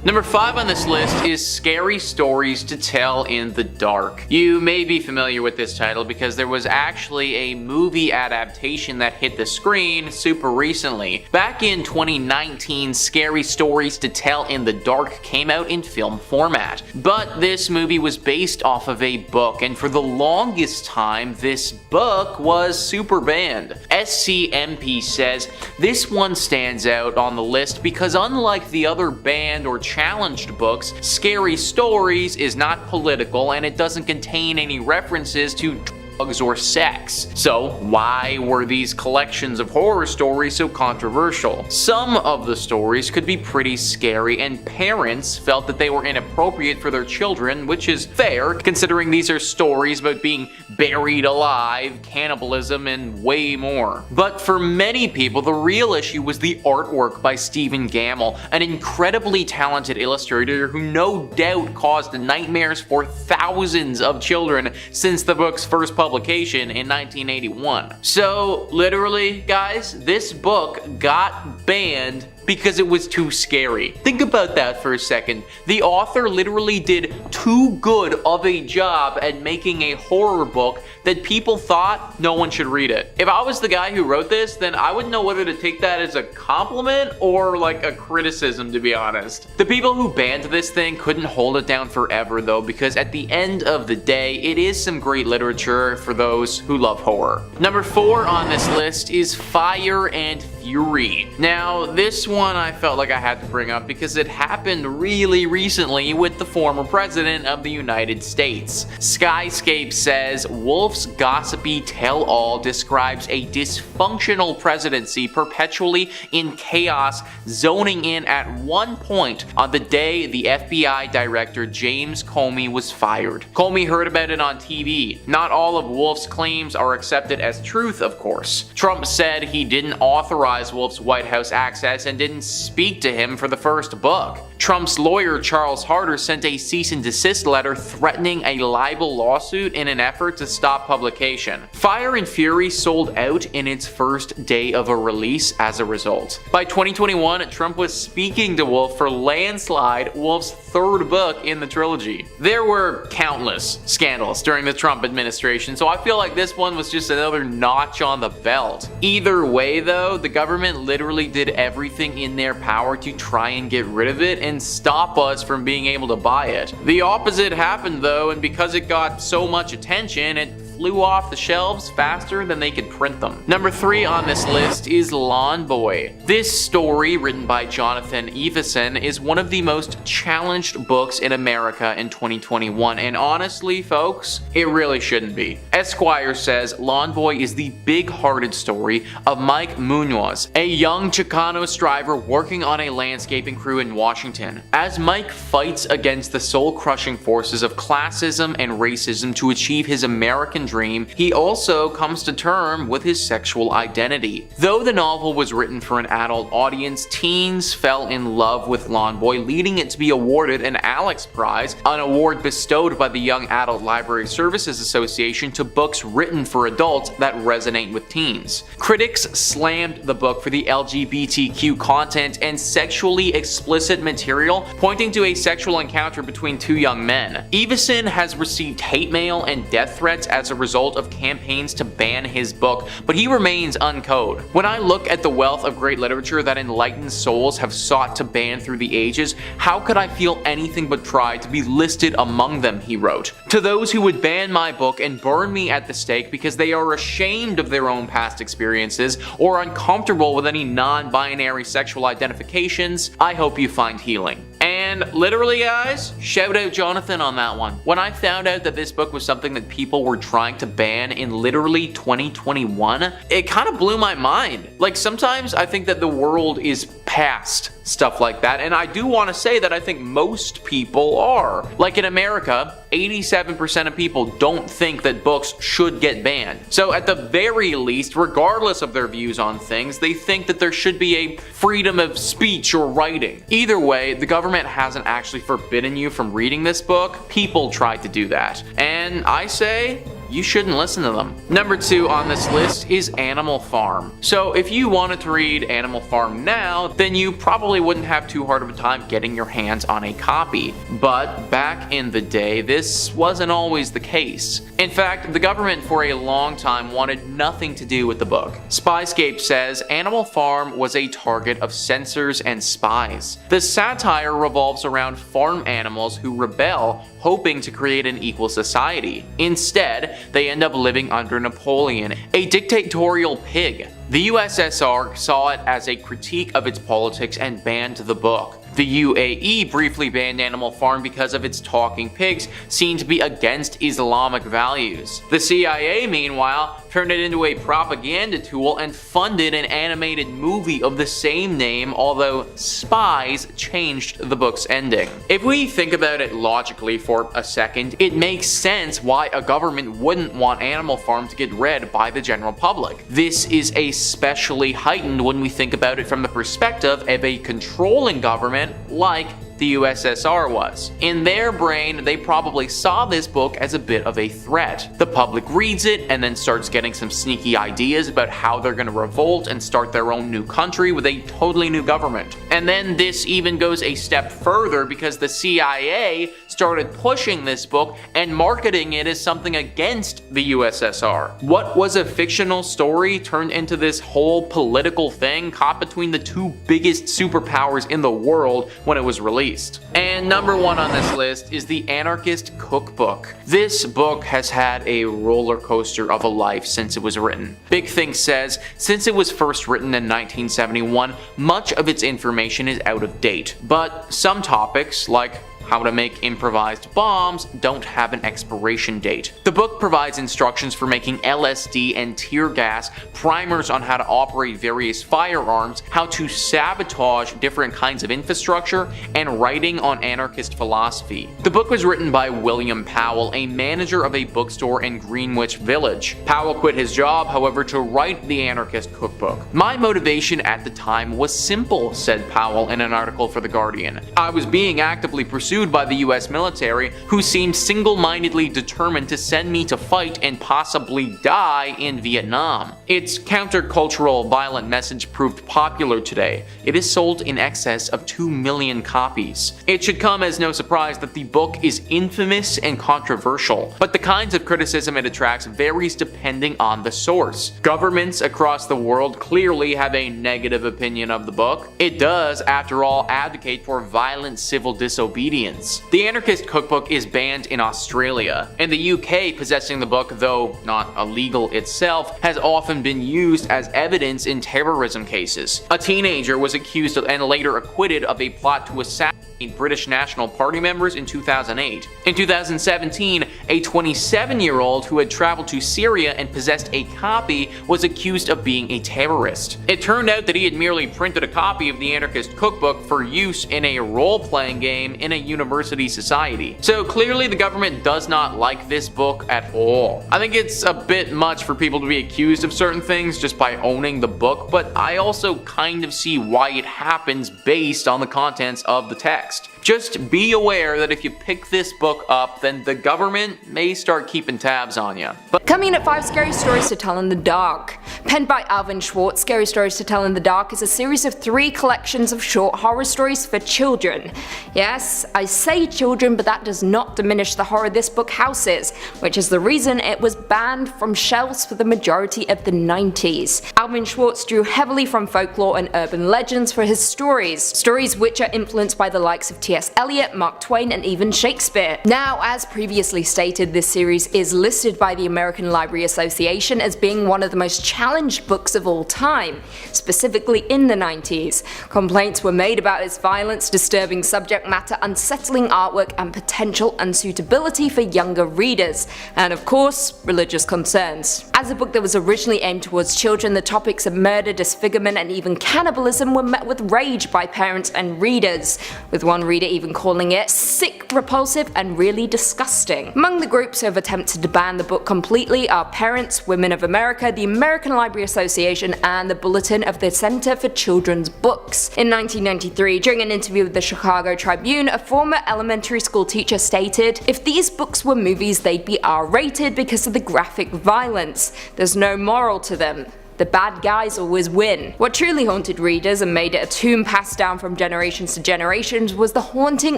Number 5 on this list is Scary Stories to Tell in the Dark. You may be familiar with this title because there was actually a movie adaptation that hit the screen super recently. Back in 2019, Scary Stories to Tell in the Dark came out in film format. But this movie was based off of a book, and for the longest time, this book was super banned. SCMP says this one stands out on the list because unlike the other banned or challenged books, Scary Stories is not political and it doesn't contain any references to drugs or sex. So why were these collections of horror stories so controversial? Some of the stories could be pretty scary and parents felt that they were inappropriate for their children, which is fair considering these are stories about being buried alive, cannibalism, and way more. But for many people, the real issue was the artwork by Stephen Gammell, an incredibly talented illustrator who no doubt caused nightmares for thousands of children since the book's first publication in 1981. So literally, guys, this book got banned because it was too scary. Think about that for a second. The author literally did too good of a job at making a horror book that people thought no one should read it. If I was the guy who wrote this, then I wouldn't know whether to take that as a compliment or like a criticism, to be honest. The people who banned this thing couldn't hold it down forever though, because at the end of the day, it is some great literature for those who love horror. Number 4 on this list is Fire and Fury. Now, this one I felt like I had to bring up because it happened really recently with the former president of the United States. Skyscape says Wolf's gossipy tell-all describes a dysfunctional presidency perpetually in chaos, zoning in at one point on the day the FBI director James Comey was fired. Comey heard about it on TV. Not all of Wolf's claims are accepted as truth, of course. Trump said he didn't authorize Wolf's White House access and didn't speak to him for the first book. Trump's lawyer Charles Harder sent a cease and desist letter threatening a libel lawsuit in an effort to stop publication. Fire and Fury sold out in its first day of a release as a result. By 2021, Trump was speaking to Wolf for Landslide, Wolf's third book in the trilogy. There were countless scandals during the Trump administration, so I feel like this one was just another notch on the belt. Either way though, the government literally did everything in their power to try and get rid of it and stop us from being able to buy it. The opposite happened though, and because it got so much attention, it flew off the shelves faster than they could print them. Number 3 on this list is Lawn Boy. This story, written by Jonathan Iveson, is one of the most challenged books in America in 2021, and honestly, folks, it really shouldn't be. Esquire says Lawn Boy is the big-hearted story of Mike Munoz, a young Chicano striver working on a landscaping crew in Washington. As Mike fights against the soul-crushing forces of classism and racism to achieve his American dream, he also comes to terms with his sexual identity. Though the novel was written for an adult audience, teens fell in love with Lawn Boy, leading it to be awarded an Alex Prize, an award bestowed by the Young Adult Library Services Association to books written for adults that resonate with teens. Critics slammed the book for the LGBTQ content and sexually explicit material, pointing to a sexual encounter between two young men. Iveson has received hate mail and death threats as a result of campaigns to ban his book, but he remains uncode. When I look at the wealth of great literature that enlightened souls have sought to ban through the ages, how could I feel anything but pride to be listed among them, he wrote. To those who would ban my book and burn me at the stake because they are ashamed of their own past experiences or uncomfortable with any non-binary sexual identifications, I hope you find healing. And literally, guys, shout out Jonathan on that one. When I found out that this book was something that people were trying to ban in literally 2021, it kind of blew my mind. Like, sometimes I think that the world is past stuff like that, and I do want to say that I think most people are. Like in America, 87% of people don't think that books should get banned. So at the very least, regardless of their views on things, they think that there should be a freedom of speech or writing. Either way, the government hasn't actually forbidden you from reading this book. People tried to do that. And I say, you shouldn't listen to them. Number 2 on this list is Animal Farm. So if you wanted to read Animal Farm now, then you probably wouldn't have too hard of a time getting your hands on a copy. But back in the day, this wasn't always the case. In fact, the government for a long time wanted nothing to do with the book. Spyscape says Animal Farm was a target of censors and spies. The satire revolves around farm animals who rebel, hoping to create an equal society. Instead, they end up living under Napoleon, a dictatorial pig. The USSR saw it as a critique of its politics and banned the book. The UAE briefly banned Animal Farm because of its talking pigs seen to be against Islamic values. The CIA, meanwhile, turned it into a propaganda tool and funded an animated movie of the same name, although spies changed the book's ending. If we think about it logically for a second, it makes sense why a government wouldn't want Animal Farm to get read by the general public. This is especially heightened when we think about it from the perspective of a controlling government like the USSR was. In their brain, they probably saw this book as a bit of a threat. The public reads it and then starts getting some sneaky ideas about how they're going to revolt and start their own new country with a totally new government. And then this even goes a step further because the CIA started pushing this book and marketing it as something against the USSR. What was a fictional story turned into this whole political thing caught between the two biggest superpowers in the world when it was released. And number 1 on this list is The Anarchist Cookbook. This book has had a roller coaster of a life since it was written. Big Think says, since it was first written in 1971, much of its information is out of date. But some topics, like how to make improvised bombs, don't have an expiration date. The book provides instructions for making LSD and tear gas, primers on how to operate various firearms, how to sabotage different kinds of infrastructure, and writing on anarchist philosophy. The book was written by William Powell, a manager of a bookstore in Greenwich Village. Powell quit his job, however, to write the Anarchist Cookbook. My motivation at the time was simple, said Powell in an article for The Guardian. I was being actively pursued by the US military, who seemed single-mindedly determined to send me to fight and possibly die in Vietnam. Its countercultural, violent message proved popular today. It is sold in excess of 2 million copies. It should come as no surprise that the book is infamous and controversial, but the kinds of criticism it attracts varies depending on the source. Governments across the world clearly have a negative opinion of the book. It does, after all, advocate for violent civil disobedience. The Anarchist Cookbook is banned in Australia. In the UK, possessing the book, though not illegal itself, has often been used as evidence in terrorism cases. A teenager was accused of and later acquitted of a plot to assassinate British National Party members in 2008. In 2017, a 27-year-old who had traveled to Syria and possessed a copy was accused of being a terrorist. It turned out that he had merely printed a copy of the Anarchist Cookbook for use in a role-playing game in a university society. So clearly the government does not like this book at all. I think it's a bit much for people to be accused of certain things just by owning the book, but I also kind of see why it happens based on the contents of the text. Just be aware that if you pick this book up, then the government may start keeping tabs on you. But coming in at 5 Scary Stories to Tell in the Dark. Penned by Alvin Schwartz, Scary Stories to Tell in the Dark is a series of 3 collections of short horror stories for children. Yes, I say children, but that does not diminish the horror this book houses, which is the reason it was banned from shelves for the majority of the 90s. Alvin Schwartz drew heavily from folklore and urban legends for his stories which are influenced by the likes of T.S. Eliot, Mark Twain, and even Shakespeare. Now, as previously stated, this series is listed by the American Library Association as being one of the most challenged books of all time, specifically in the 90s. Complaints were made about its violence, disturbing subject matter, unsettling artwork, and potential unsuitability for younger readers, and of course, religious concerns. As a book that was originally aimed towards children, the topics of murder, disfigurement, and even cannibalism were met with rage by parents and readers, with one reader even calling it sick, repulsive, and really disgusting. Among the groups who have attempted to ban the book completely are Parents, Women of America, the American Library Association, and the Bulletin of the Center for Children's Books. In 1993, during an interview with the Chicago Tribune, a former elementary school teacher stated, "If these books were movies, they'd be R-rated because of the graphic violence. There's no moral to them. The bad guys always win." What truly haunted readers and made it a tome passed down from generations to generations was the haunting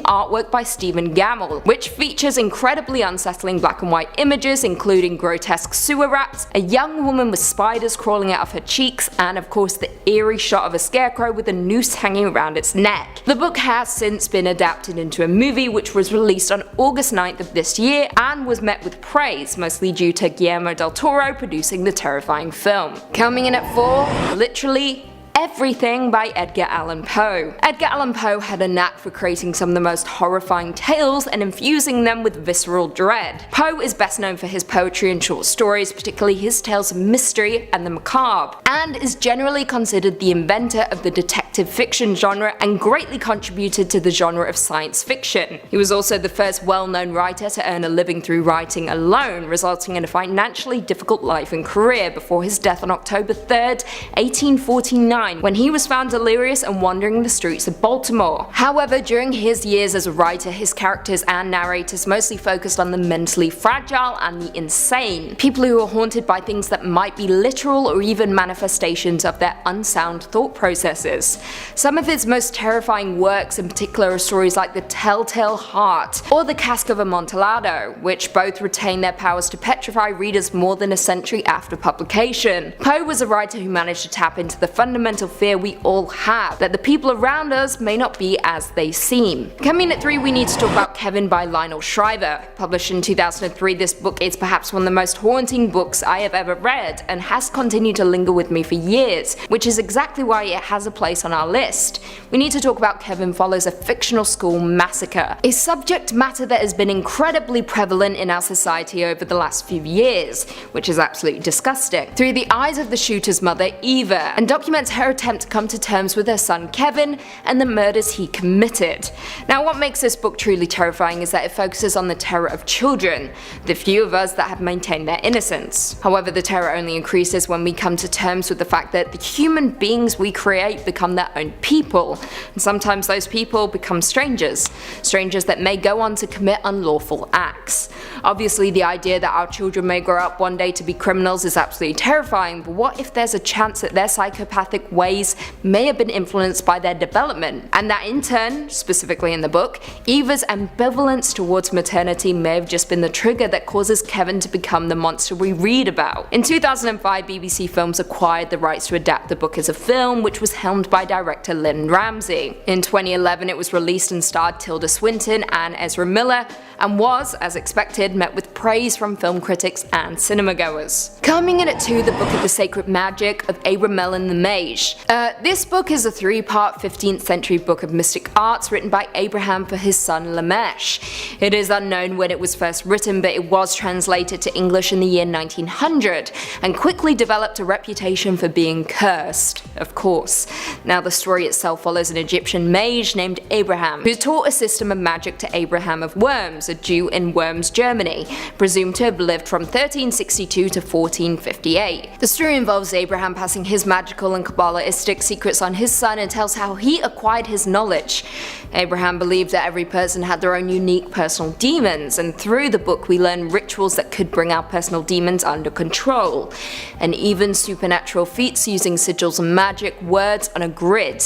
artwork by Stephen Gammell, which features incredibly unsettling black and white images including grotesque sewer rats, a young woman with spiders crawling out of her cheeks, and of course the eerie shot of a scarecrow with a noose hanging around its neck. The book has since been adapted into a movie which was released on August 9th of this year and was met with praise, mostly due to Guillermo del Toro producing the terrifying film. Coming in at 4, literally Everything by Edgar Allan Poe. Edgar Allan Poe had a knack for creating some of the most horrifying tales and infusing them with visceral dread. Poe is best known for his poetry and short stories, particularly his tales of mystery and the macabre, and is generally considered the inventor of the detective fiction genre and greatly contributed to the genre of science fiction. He was also the first well-known writer to earn a living through writing alone, resulting in a financially difficult life and career before his death on October 3rd, 1849. When he was found delirious and wandering the streets of Baltimore. However, during his years as a writer, his characters and narrators mostly focused on the mentally fragile and the insane, people who are haunted by things that might be literal or even manifestations of their unsound thought processes. Some of his most terrifying works in particular are stories like The Telltale Heart or The Cask of Amontillado, which both retain their powers to petrify readers more than a century after publication. Poe was a writer who managed to tap into the fundamental fear we all have, that the people around us may not be as they seem. Coming at 3, we need to talk about Kevin by Lionel Shriver. Published in 2003, this book is perhaps one of the most haunting books I have ever read and has continued to linger with me for years, which is exactly why it has a place on our list. We need to talk about Kevin follows a fictional school massacre, a subject matter that has been incredibly prevalent in our society over the last few years, which is absolutely disgusting, through the eyes of the shooter's mother, Eva, and documents her attempt to come to terms with her son Kevin and the murders he committed. Now, what makes this book truly terrifying is that it focuses on the terror of children, the few of us that have maintained their innocence. However, the terror only increases when we come to terms with the fact that the human beings we create become their own people, and sometimes those people become strangers that may go on to commit unlawful acts. Obviously, the idea that our children may grow up one day to be criminals is absolutely terrifying, but what if there's a chance that their psychopathic ways may have been influenced by their development, and that in turn, specifically in the book, Eva's ambivalence towards maternity may have just been the trigger that causes Kevin to become the monster we read about. In 2005, BBC Films acquired the rights to adapt the book as a film, which was helmed by director Lynn Ramsey. In 2011, it was released and starred Tilda Swinton and Ezra Miller, and was, as expected, met with praise from film critics and cinemagoers. Coming in at 2, the Book of the Sacred Magic of Arabetel the Mage. This book is a 3-part 15th century book of mystic arts written by Abraham for his son Lamesh. It is unknown when it was first written, but it was translated to English in the year 1900 and quickly developed a reputation for being cursed, of course. Now, the story itself follows an Egyptian mage named Abraham who taught a system of magic to Abraham of Worms, a Jew in Worms, Germany, presumed to have lived from 1362 to 1458. The story involves Abraham passing his magical and Kabbalistic secrets on his son and tells how he acquired his knowledge. Abraham believed that every person had their own unique personal demons, and through the book we learn rituals that could bring our personal demons under control, and even supernatural feats using sigils and magic words on a grid.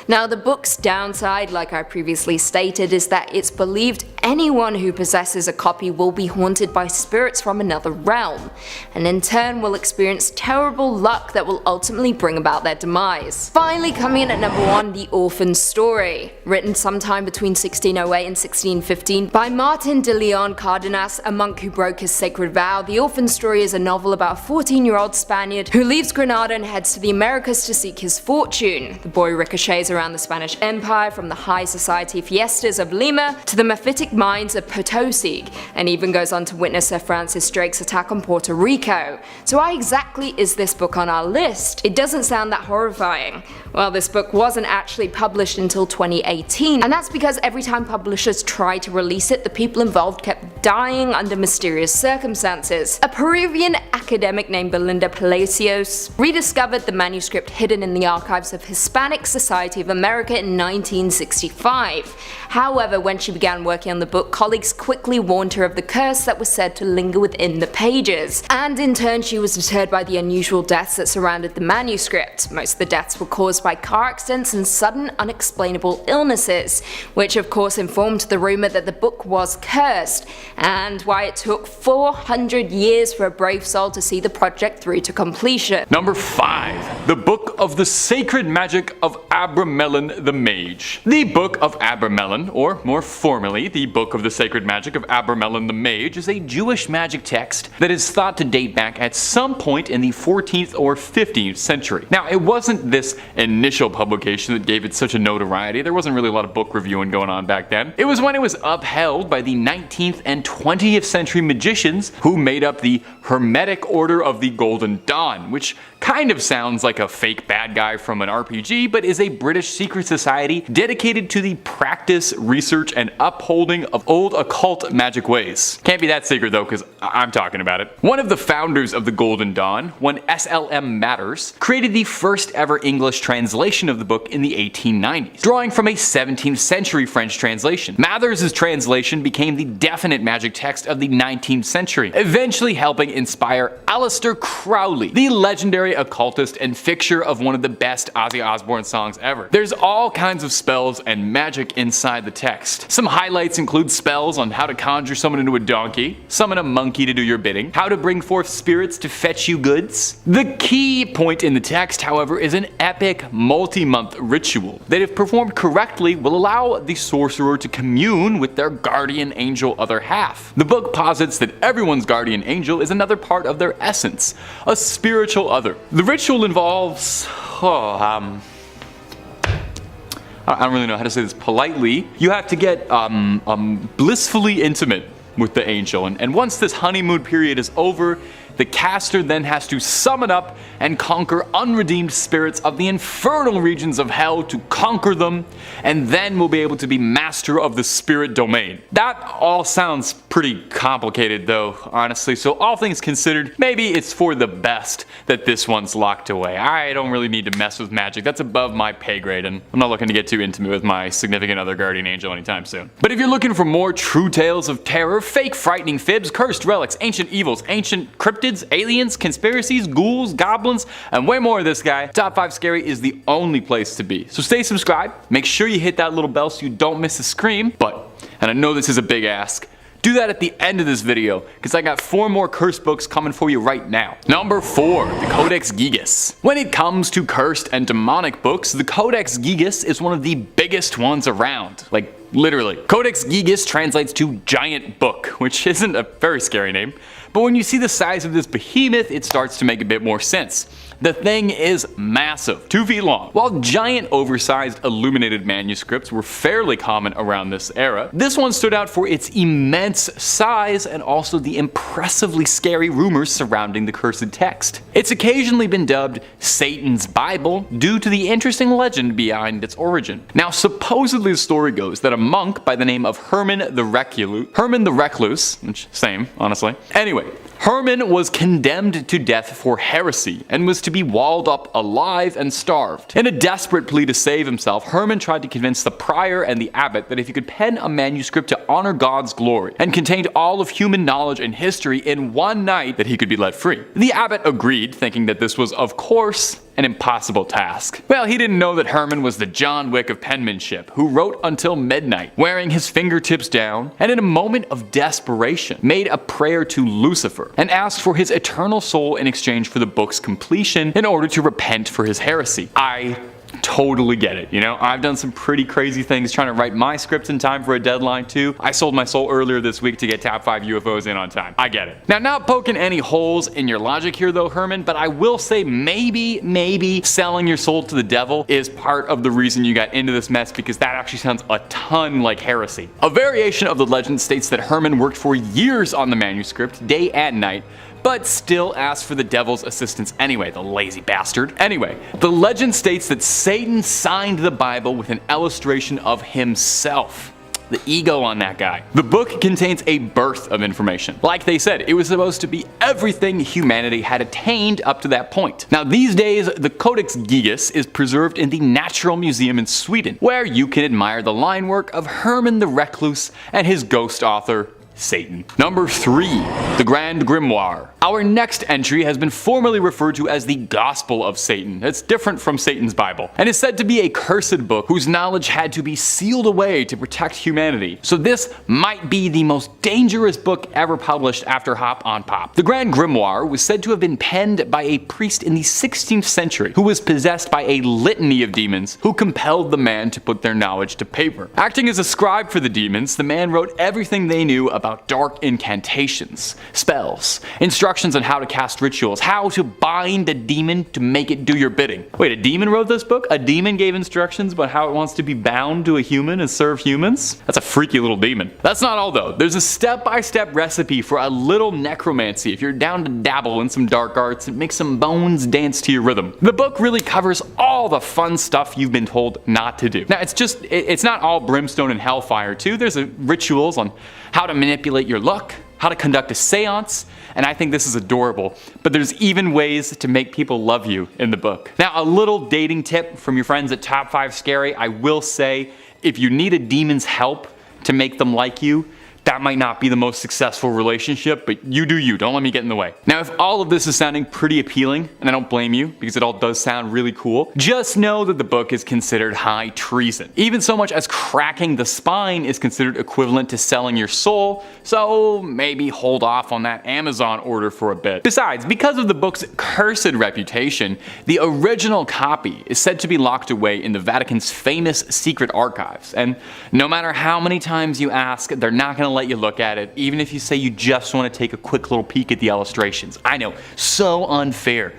Now, the book's downside, like I previously stated, is that it's believed anyone who possesses a copy will be haunted by spirits from another realm, and in turn will experience terrible luck that will ultimately bring about their demise. Finally, coming in at number 1, The Orphan Story. Written sometime between 1608 and 1615 by Martin de Leon Cardenas, a monk who broke his sacred vow, The Orphan Story is a novel about a 14-year-old Spaniard who leaves Granada and heads to the Americas to seek his fortune. The boy ricochets around the Spanish Empire, from the high society fiestas of Lima to the mephitic mines of Potosi, and even goes on to witness Sir Francis Drake's attack on Puerto Rico. So why exactly is this book on our list? It doesn't sound that horrifying. Well, this book wasn't actually published until 2018, and that's because every time publishers try to release it, opposite, the people involved kept dying under mysterious circumstances. A Peruvian academic named Belinda Palacios rediscovered the manuscript hidden in the archives of Hispanic Society of America in 1965. However, when she began working on the book, colleagues quickly warned her of the curse that was said to linger within the pages, and in turn she was deterred by the unusual deaths that surrounded the manuscript. Most of the deaths were caused by car accidents and sudden unexplainable illnesses, which of course informed the rumor that the book was cursed, and why it took 400 years for a brave soul to see the project through to completion. Number 5. The Book of the Sacred Magic of Arabetel the Mage. The Book of Arabetel, or more formally, the Book of the Sacred Magic of Arabetel the Mage, is a Jewish magic text that is thought to date back at some point in the 14th or 15th century. Now, it wasn't this initial publication that gave it such a notoriety. There wasn't really a lot of book reviewing going on back then. It was when it was upheld by the 19th and 20th century magicians who made up the Hermetic Order of the Golden Dawn, which kind of sounds like a fake bad guy from an RPG, but is a British secret society dedicated to the practice, research, and upholding of old occult magic ways. Can't be that secret though, because I'm talking about it. One of the founders of the Golden Dawn, one SLM Matters, created the first ever English translation of the book in the 1890s, drawing from a 17th century French translation. Mathers' translation became the definite magic text of the 19th century, eventually helping inspire Aleister Crowley, the legendary occultist and fixture of one of the best Ozzy Osbourne songs ever. There's all kinds of spells and magic inside the text. Some highlights include spells on how to conjure someone into a donkey, summon a monkey to do your bidding, how to bring forth spirits to fetch you goods. The key point in the text, however, is an epic multi-month ritual that, if performed correctly, will allow the sorcerer to commune with their guardian angel other half. The book posits that everyone's guardian angel is another part of their essence, a spiritual other. The ritual involves, I don't really know how to say this politely. You have to get blissfully intimate with the angel, and once this honeymoon period is over, the caster then has to summon up and conquer unredeemed spirits of the infernal regions of hell to conquer them, and then will be able to be master of the spirit domain. That all sounds pretty complicated though, honestly, so all things considered, maybe it's for the best that this one's locked away. I don't really need to mess with magic, that's above my pay grade, and I'm not looking to get too intimate with my significant other guardian angel anytime soon. But if you're looking for more true tales of terror, fake frightening fibs, cursed relics, ancient evils, ancient cryptids, aliens, conspiracies, ghouls, goblins, and way more of this guy, Top 5 Scary is the only place to be. So stay subscribed, make sure you hit that little bell so you don't miss a scream, and I know this is a big ask, do that at the end of this video, because I got 4 more cursed books coming for you right now. Number 4, the Codex Gigas. When it comes to cursed and demonic books, the Codex Gigas is one of the biggest ones around. Like, literally. Codex Gigas translates to giant book, which isn't a very scary name, but when you see the size of this behemoth, it starts to make a bit more sense. The thing is massive, 2 feet long. While giant oversized illuminated manuscripts were fairly common around this era, this one stood out for its immense size and also the impressively scary rumors surrounding the cursed text. It's occasionally been dubbed Satan's Bible due to the interesting legend behind its origin. Now, supposedly the story goes that a monk by the name of Herman the Recluse, which same, honestly. Anyway, Herman was condemned to death for heresy and was to be walled up alive and starved. In a desperate plea to save himself, Herman tried to convince the prior and the abbot that if he could pen a manuscript to honor God's glory and contained all of human knowledge and history in one night, that he could be let free. The abbot agreed, thinking that this was, of course, an impossible task. Well, he didn't know that Herman was the John Wick of penmanship, who wrote until midnight, wearing his fingertips down, and in a moment of desperation, made a prayer to Lucifer, and asked for his eternal soul in exchange for the book's completion in order to repent for his heresy. I totally get it, you know? I've done some pretty crazy things trying to write my script in time for a deadline too. I sold my soul earlier this week to get Top 5 UFOs in on time. I get it. Now, not poking any holes in your logic here though, Herman, but I will say maybe selling your soul to the devil is part of the reason you got into this mess, because that actually sounds a ton like heresy. A variation of the legend states that Herman worked for years on the manuscript, day and night, but still asked for the devil's assistance anyway, the lazy bastard. Anyway, the legend states that Satan signed the Bible with an illustration of himself. the ego on that guy. The book contains a birth of information. Like they said, it was supposed to be everything humanity had attained up to that point. Now these days, the Codex Gigas is preserved in the Natural Museum in Sweden, where you can admire the line work of Herman the Recluse and his ghost author, Satan. Number 3. The Grand Grimoire. Our next entry has been formerly referred to as the Gospel of Satan. It's different from Satan's Bible, and is said to be a cursed book whose knowledge had to be sealed away to protect humanity. So this might be the most dangerous book ever published after Hop on Pop. The Grand Grimoire was said to have been penned by a priest in the 16th century who was possessed by a litany of demons who compelled the man to put their knowledge to paper. Acting as a scribe for the demons, the man wrote everything they knew about dark incantations, spells, instructions on how to cast rituals, how to bind a demon to make it do your bidding. Wait, a demon wrote this book? A demon gave instructions about how it wants to be bound to a human and serve humans? That's a freaky little demon. That's not all though. There's a step-by-step recipe for a little necromancy if you're down to dabble in some dark arts and make some bones dance to your rhythm. The book really covers all the fun stuff you've been told not to do. Now it's not all brimstone and hellfire too. There's rituals on how to manipulate your luck, how to conduct a seance, and I think this is adorable. But there's even ways to make people love you in the book. Now, a little dating tip from your friends at Top 5 Scary. I will say, if you need a demon's help to make them like you, that might not be the most successful relationship, but you do you, don't let me get in the way. Now, if all of this is sounding pretty appealing, and I don't blame you, because it all does sound really cool, just know that the book is considered high treason. Even so much as cracking the spine is considered equivalent to selling your soul, so maybe hold off on that Amazon order for a bit. Besides, because of the book's cursed reputation, the original copy is said to be locked away in the Vatican's famous secret archives, and no matter how many times you ask, they're not gonna let you look at it, even if you say you just want to take a quick little peek at the illustrations. I know, so unfair.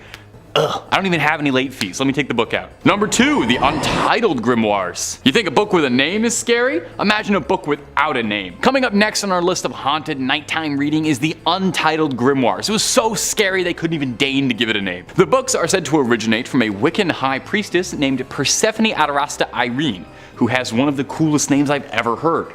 Ugh, I don't even have any late fees. Let me take the book out. Number 2, the Untitled Grimoires. You think a book with a name is scary? Imagine a book without a name. Coming up next on our list of haunted nighttime reading is the Untitled Grimoires. It was so scary they couldn't even deign to give it a name. The books are said to originate from a Wiccan high priestess named Persephone Adarasta Irene, who has one of the coolest names I've ever heard.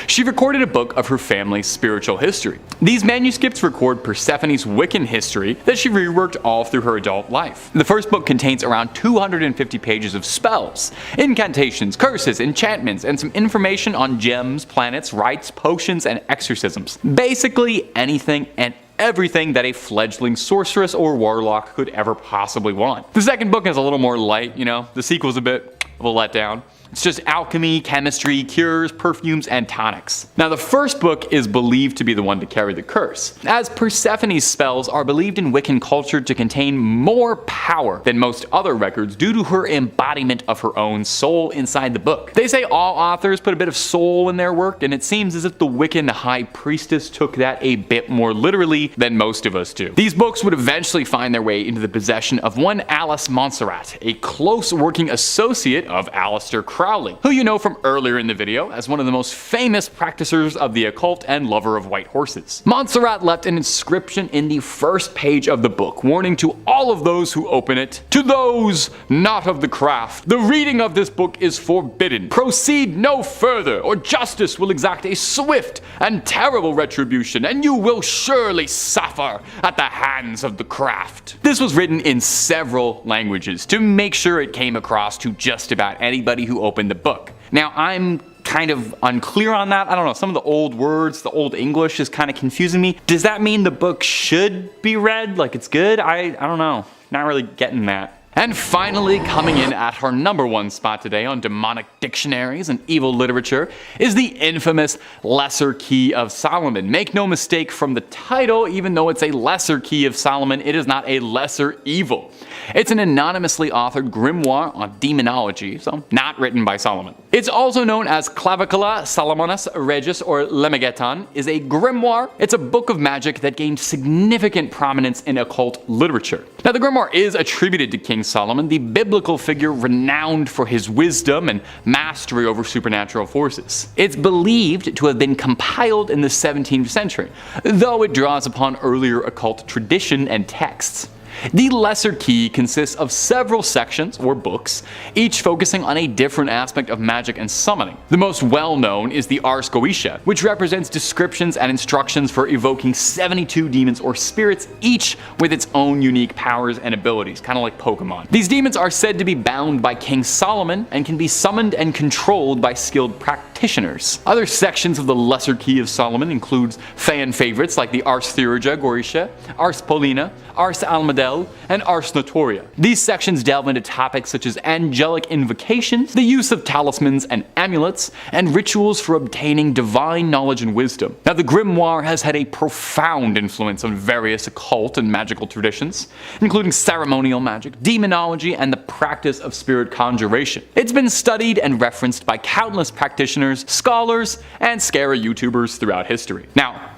She recorded a book of her family's spiritual history. These manuscripts record Persephone's Wiccan history that she reworked all through her adult life. The first book contains around 250 pages of spells, incantations, curses, enchantments, and some information on gems, planets, rites, potions, and exorcisms. Basically anything and everything that a fledgling sorceress or warlock could ever possibly want. The second book is a little more light, the sequel's a bit of a letdown. It's just alchemy, chemistry, cures, perfumes, and tonics. Now the first book is believed to be the one to carry the curse, as Persephone's spells are believed in Wiccan culture to contain more power than most other records due to her embodiment of her own soul inside the book. They say all authors put a bit of soul in their work, and it seems as if the Wiccan high priestess took that a bit more literally than most of us do. These books would eventually find their way into the possession of one Alice Montserrat, a close working associate of Aleister Crowley, who you know from earlier in the video as one of the most famous practicers of the occult and lover of white horses. Montserrat left an inscription in the first page of the book, warning to all of those who open it, "To those not of the craft, the reading of this book is forbidden. Proceed no further, or justice will exact a swift and terrible retribution, and you will surely suffer at the hands of the craft." This was written in several languages to make sure it came across to just about anybody who opened the book. Now I'm kind of unclear on that. I don't know, some of the old words, the old English is kind of confusing me. Does that mean the book should be read like it's good? I don't know, not really getting that. And finally, coming in at our number 1 spot today on demonic dictionaries and evil literature is the infamous Lesser Key of Solomon. Make no mistake from the title, even though it's a Lesser Key of Solomon, it is not a lesser evil. It's an anonymously authored grimoire on demonology, so not written by Solomon. It's also known as Clavicula Salomonis Regis or Lemegeton, is a grimoire. It's a book of magic that gained significant prominence in occult literature. Now the grimoire is attributed to King Solomon, the biblical figure renowned for his wisdom and mastery over supernatural forces. It's believed to have been compiled in the 17th century, though it draws upon earlier occult tradition and texts. The lesser key consists of several sections or books, each focusing on a different aspect of magic and summoning. The most well known is the Ars Goetia, which represents descriptions and instructions for evoking 72 demons or spirits, each with its own unique powers and abilities, kind of like Pokemon. These demons are said to be bound by King Solomon and can be summoned and controlled by skilled practitioners. Other sections of the Lesser Key of Solomon includes fan favorites like the Ars Theurgia Goetia, Ars Paulina, Ars Almadel, and Ars Notoria. These sections delve into topics such as angelic invocations, the use of talismans and amulets, and rituals for obtaining divine knowledge and wisdom. Now, the Grimoire has had a profound influence on various occult and magical traditions, including ceremonial magic, demonology, and the practice of spirit conjuration. It's been studied and referenced by countless practitioners, scholars, and scary YouTubers throughout history. Now,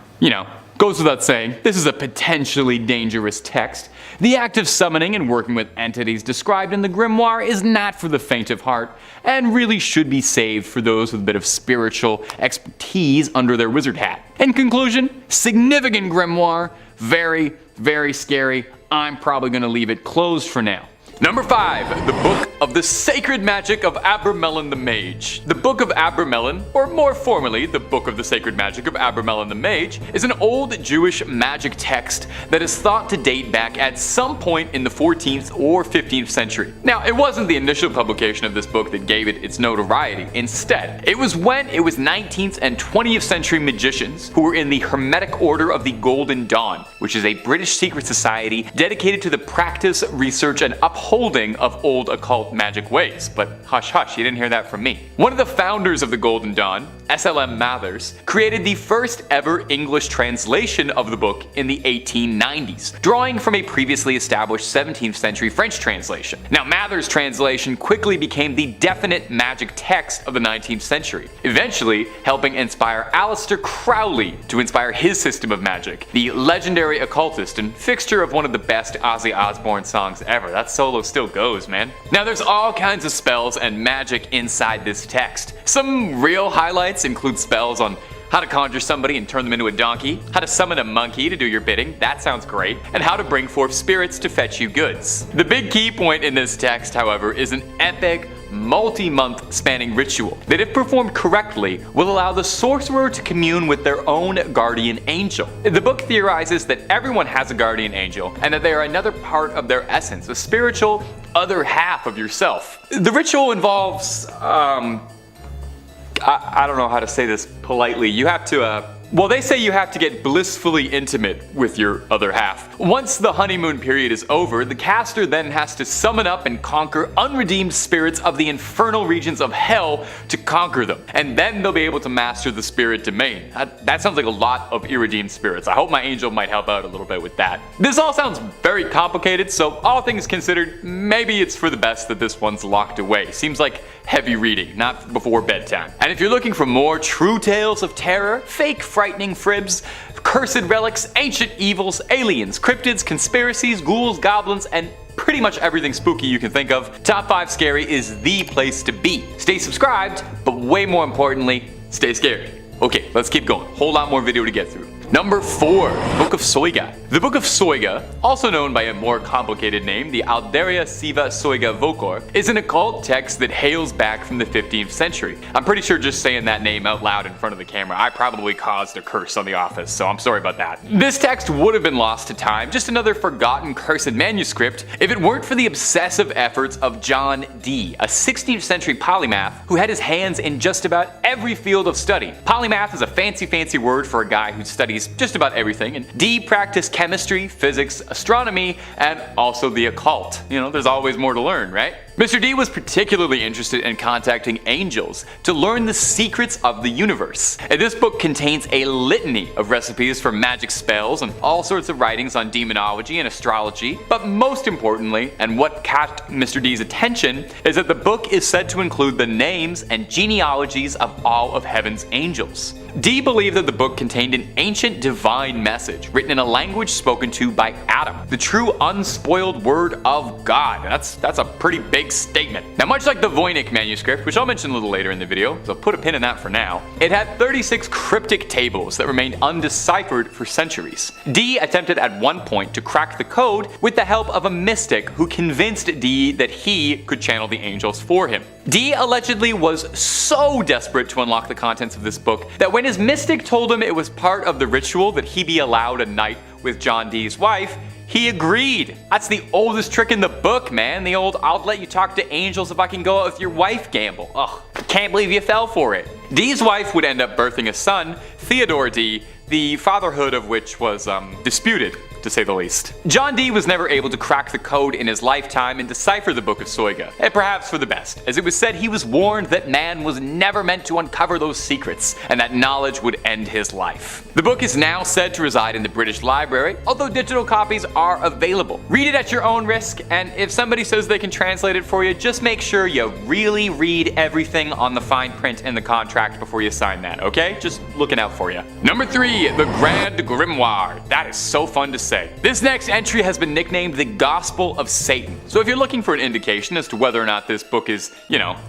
goes without saying, this is a potentially dangerous text. The act of summoning and working with entities described in the Grimoire is not for the faint of heart, and really should be saved for those with a bit of spiritual expertise under their wizard hat. In conclusion, significant Grimoire, very, very scary. I'm probably going to leave it closed for now. Number 5. The Book of the Sacred Magic of Abramelin the Mage. The Book of Abramelin, or more formally, the Book of the Sacred Magic of Abramelin the Mage, is an old Jewish magic text that is thought to date back at some point in the 14th or 15th century. Now, it wasn't the initial publication of this book that gave it its notoriety. Instead, it was when it was 19th and 20th century magicians who were in the Hermetic Order of the Golden Dawn, which is a British secret society dedicated to the practice, research, and upholding of old occult magic ways. But hush hush, you didn't hear that from me. One of the founders of the Golden Dawn, S.L.M. Mathers, created the first ever English translation of the book in the 1890s, drawing from a previously established 17th century French translation. Now, Mathers' translation quickly became the definite magic text of the 19th century, eventually helping inspire Aleister Crowley to inspire his system of magic, the legendary occultist and fixture of one of the best Ozzy Osbourne songs ever. That solo still goes, man. Now, there's all kinds of spells and magic inside this text. Some real highlights include spells on how to conjure somebody and turn them into a donkey, how to summon a monkey to do your bidding, that sounds great, and how to bring forth spirits to fetch you goods. The big key point in this text, however, is an epic, multi-month spanning ritual that, if performed correctly, will allow the sorcerer to commune with their own guardian angel. The book theorizes that everyone has a guardian angel and that they are another part of their essence, a spiritual other half of yourself. The ritual involves, I don't know how to say this politely. You have to, they say you have to get blissfully intimate with your other half. Once the honeymoon period is over, the caster then has to summon up and conquer unredeemed spirits of the infernal regions of hell to conquer them. And then they'll be able to master the spirit domain. That sounds like a lot of irredeemed spirits. I hope my angel might help out a little bit with that. This all sounds very complicated, so all things considered, maybe it's for the best that this one's locked away. Seems like heavy reading, not before bedtime. And if you're looking for more true tales of terror, fake frightening fribs, cursed relics, ancient evils, aliens, cryptids, conspiracies, ghouls, goblins, and pretty much everything spooky you can think of, Top 5 Scary is the place to be. Stay subscribed, but way more importantly, stay scared. Okay, let's keep going. Whole lot more video to get through. Number 4. Book of Soiga. The Book of Soiga, also known by a more complicated name, the Alderia Siva Soiga Vocor, is an occult text that hails back from the 15th century. I'm pretty sure just saying that name out loud in front of the camera, I probably caused a curse on The Office, so I'm sorry about that. This text would have been lost to time, just another forgotten cursed manuscript, if it weren't for the obsessive efforts of John Dee, a 16th century polymath who had his hands in just about every field of study. Polymath is a fancy word for a guy who studies just about everything, and Dee practiced chemistry, physics, astronomy, and also the occult. There's always more to learn, right? Mr. D was particularly interested in contacting angels to learn the secrets of the universe. And this book contains a litany of recipes for magic spells and all sorts of writings on demonology and astrology, but most importantly, and what caught Mr. D's attention, is that the book is said to include the names and genealogies of all of heaven's angels. Dee believed that the book contained an ancient divine message written in a language spoken to by Adam, the true unspoiled word of God. That's a pretty big statement. Now, much like the Voynich manuscript, which I'll mention a little later in the video, so put a pin in that for now, it had 36 cryptic tables that remained undeciphered for centuries. Dee attempted at one point to crack the code with the help of a mystic who convinced Dee that he could channel the angels for him. Dee allegedly was so desperate to unlock the contents of this book that when his mystic told him it was part of the ritual that he be allowed a night with John Dee's wife, he agreed. That's the oldest trick in the book, man. The old "I'll let you talk to angels if I can go out with your wife" gamble. Ugh, can't believe you fell for it. Dee's wife would end up birthing a son, Theodore Dee, the fatherhood of which was disputed, to say the least. John Dee was never able to crack the code in his lifetime and decipher the Book of Soiga, and perhaps for the best, as it was said he was warned that man was never meant to uncover those secrets, and that knowledge would end his life. The book is now said to reside in the British Library, although digital copies are available. Read it at your own risk, and if somebody says they can translate it for you, just make sure you really read everything on the fine print in the contract before you sign that, okay? Just looking out for you. Number 3, the Grand Grimoire. That is so fun to say. This next entry has been nicknamed the Gospel of Satan. So if you're looking for an indication as to whether or not this book is,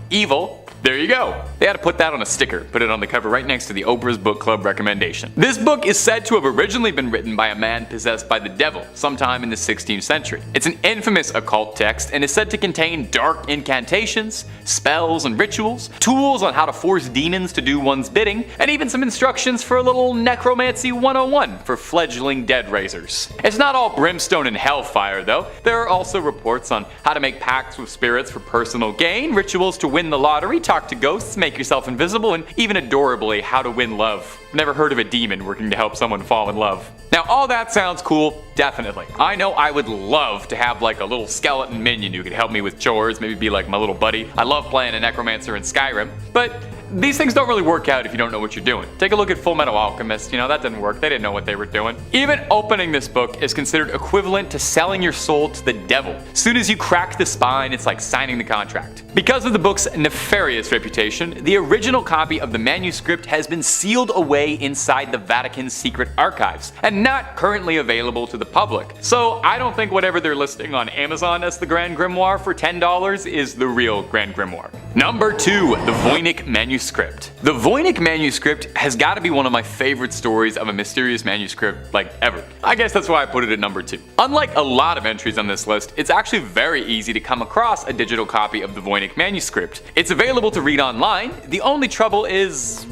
evil, there you go. They had to put that on a sticker, put it on the cover right next to the Oprah's Book Club recommendation. This book is said to have originally been written by a man possessed by the devil sometime in the 16th century. It's an infamous occult text and is said to contain dark incantations, spells and rituals, tools on how to force demons to do one's bidding, and even some instructions for a little necromancy 101 for fledgling dead raisers. It's not all brimstone and hellfire though. There are also reports on how to make pacts with spirits for personal gain, rituals to win the lottery, talk to ghosts, make yourself invisible, and even adorably, how to win love. Never heard of a demon working to help someone fall in love. Now all that sounds cool, definitely. I know I would love to have like a little skeleton minion who could help me with chores, maybe be like my little buddy. I love playing a necromancer in Skyrim, but these things don't really work out if you don't know what you're doing. Take a look at Full Metal Alchemist, that didn't work, they didn't know what they were doing. Even opening this book is considered equivalent to selling your soul to the devil. Soon as you crack the spine, it's like signing the contract. Because of the book's nefarious reputation, the original copy of the manuscript has been sealed away inside the Vatican's secret archives, and not currently available to the public. So I don't think whatever they're listing on Amazon as the Grand Grimoire for $10 is the real Grand Grimoire. Number 2, the Voynich manuscript. The Voynich manuscript has got to be one of my favorite stories of a mysterious manuscript ever. I guess that's why I put it at number 2. Unlike a lot of entries on this list, it's actually very easy to come across a digital copy of the Voynich manuscript. It's available to read online. The only trouble is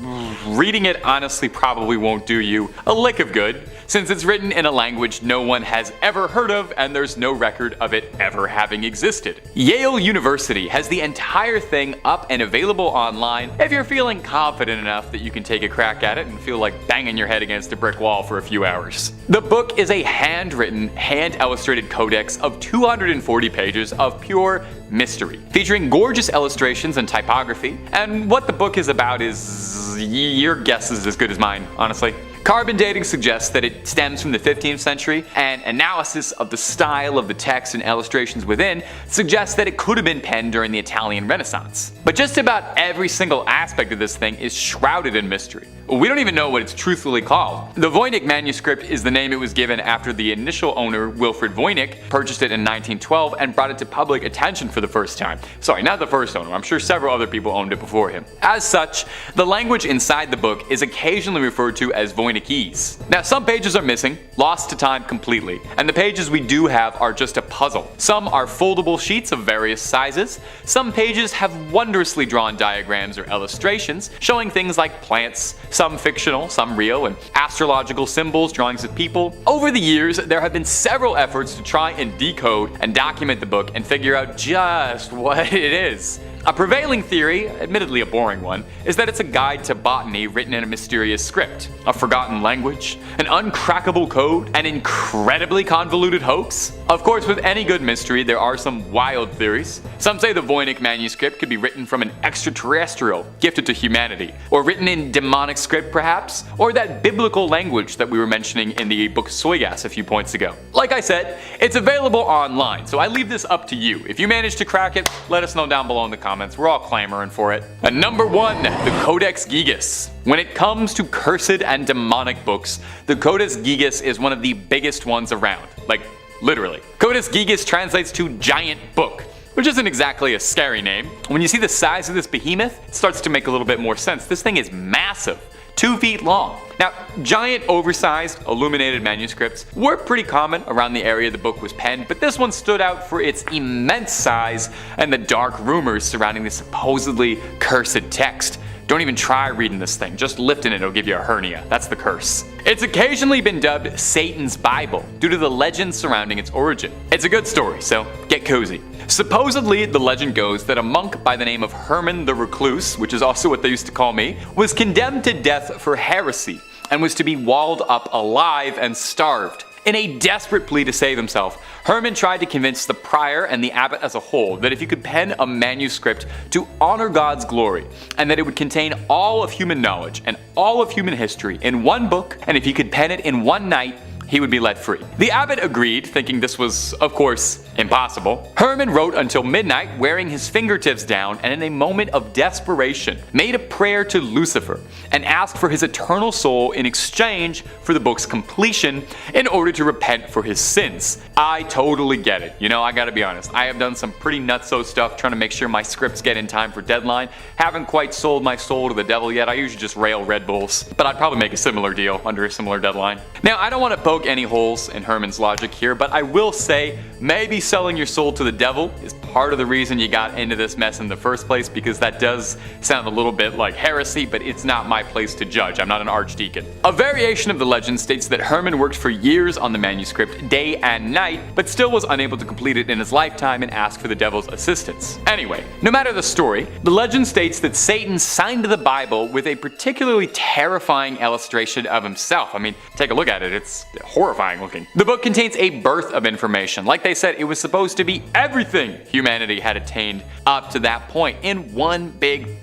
reading it honestly probably won't do you a lick of good, since it's written in a language no one has ever heard of and there's no record of it ever having existed. Yale University has the entire thing up and available online if you're feeling confident enough that you can take a crack at it and feel like banging your head against a brick wall for a few hours. The book is a handwritten, hand-illustrated codex of 240 pages of pure mystery, featuring gorgeous illustrations and typography, and what the book is about is your guess is as good as mine, honestly. Carbon dating suggests that it stems from the 15th century, and analysis of the style of the text and illustrations within suggests that it could have been penned during the Italian Renaissance. But just about every single aspect of this thing is shrouded in mystery. We don't even know what it's truthfully called. The Voynich manuscript is the name it was given after the initial owner, Wilfred Voynich, purchased it in 1912 and brought it to public attention for the first time. Sorry, not the first owner, I'm sure several other people owned it before him. As such, the language inside the book is occasionally referred to as Voynichese. Now some pages are missing, lost to time completely, and the pages we do have are just a puzzle. Some are foldable sheets of various sizes, some pages have wondrously drawn diagrams or illustrations showing things like plants, some fictional, some real, and astrological symbols, drawings of people. Over the years, there have been several efforts to try and decode and document the book and figure out just what it is. A prevailing theory, admittedly a boring one, is that it's a guide to botany written in a mysterious script, a forgotten language, an uncrackable code, an incredibly convoluted hoax. Of course, with any good mystery, there are some wild theories. Some say the Voynich manuscript could be written from an extraterrestrial gifted to humanity, or written in demonic script perhaps, or that biblical language that we were mentioning in the book Soigas a few points ago. Like I said, it's available online, so I leave this up to you. If you manage to crack it, let us know down below in the comments. We're all clamoring for it. And number 1, the Codex Gigas. When it comes to cursed and demonic books, the Codex Gigas is one of the biggest ones around. Like, literally. Codex Gigas translates to giant book. which isn't exactly a scary name. When you see the size of this behemoth, it starts to make a little bit more sense. This thing is massive. 2 feet long. Now, giant, oversized, illuminated manuscripts were pretty common around the area the book was penned, but this one stood out for its immense size and the dark rumors surrounding the supposedly cursed text. Don't even try reading this thing, just lifting it'll give you a hernia. That's the curse. It's occasionally been dubbed Satan's Bible due to the legend surrounding its origin. It's a good story, so get cozy. Supposedly, the legend goes that a monk by the name of Herman the Recluse, which is also what they used to call me, was condemned to death for heresy and was to be walled up alive and starved. In a desperate plea to save himself, Herman tried to convince the prior and the abbot as a whole that if he could pen a manuscript to honor God's glory, and that it would contain all of human knowledge and all of human history in one book, and if he could pen it in one night, he would be let free. The abbot agreed, thinking this was, of course, impossible. Herman wrote until midnight, wearing his fingertips down, and in a moment of desperation, made a prayer to Lucifer and asked for his eternal soul in exchange for the book's completion in order to repent for his sins. I totally get it. You know, I gotta be honest, I have done some pretty nutso stuff trying to make sure my scripts get in time for deadline. Haven't quite sold my soul to the devil yet. I usually just rail Red Bulls, but I'd probably make a similar deal under a similar deadline. Now, I don't want to poke any holes in Herman's logic here, but I will say maybe selling your soul to the devil is part of the reason you got into this mess in the first place, because that does sound a little bit like heresy, but it's not my place to judge. I'm not an archdeacon. A variation of the legend states that Herman worked for years on the manuscript, day and night, but still was unable to complete it in his lifetime and asked for the devil's assistance. Anyway, no matter the story, the legend states that Satan signed the Bible with a particularly terrifying illustration of himself. I mean, take a look at it, it's horrifying looking. The book contains a birth of information. Like they said, it was supposed to be everything humanity had attained up to that point in one big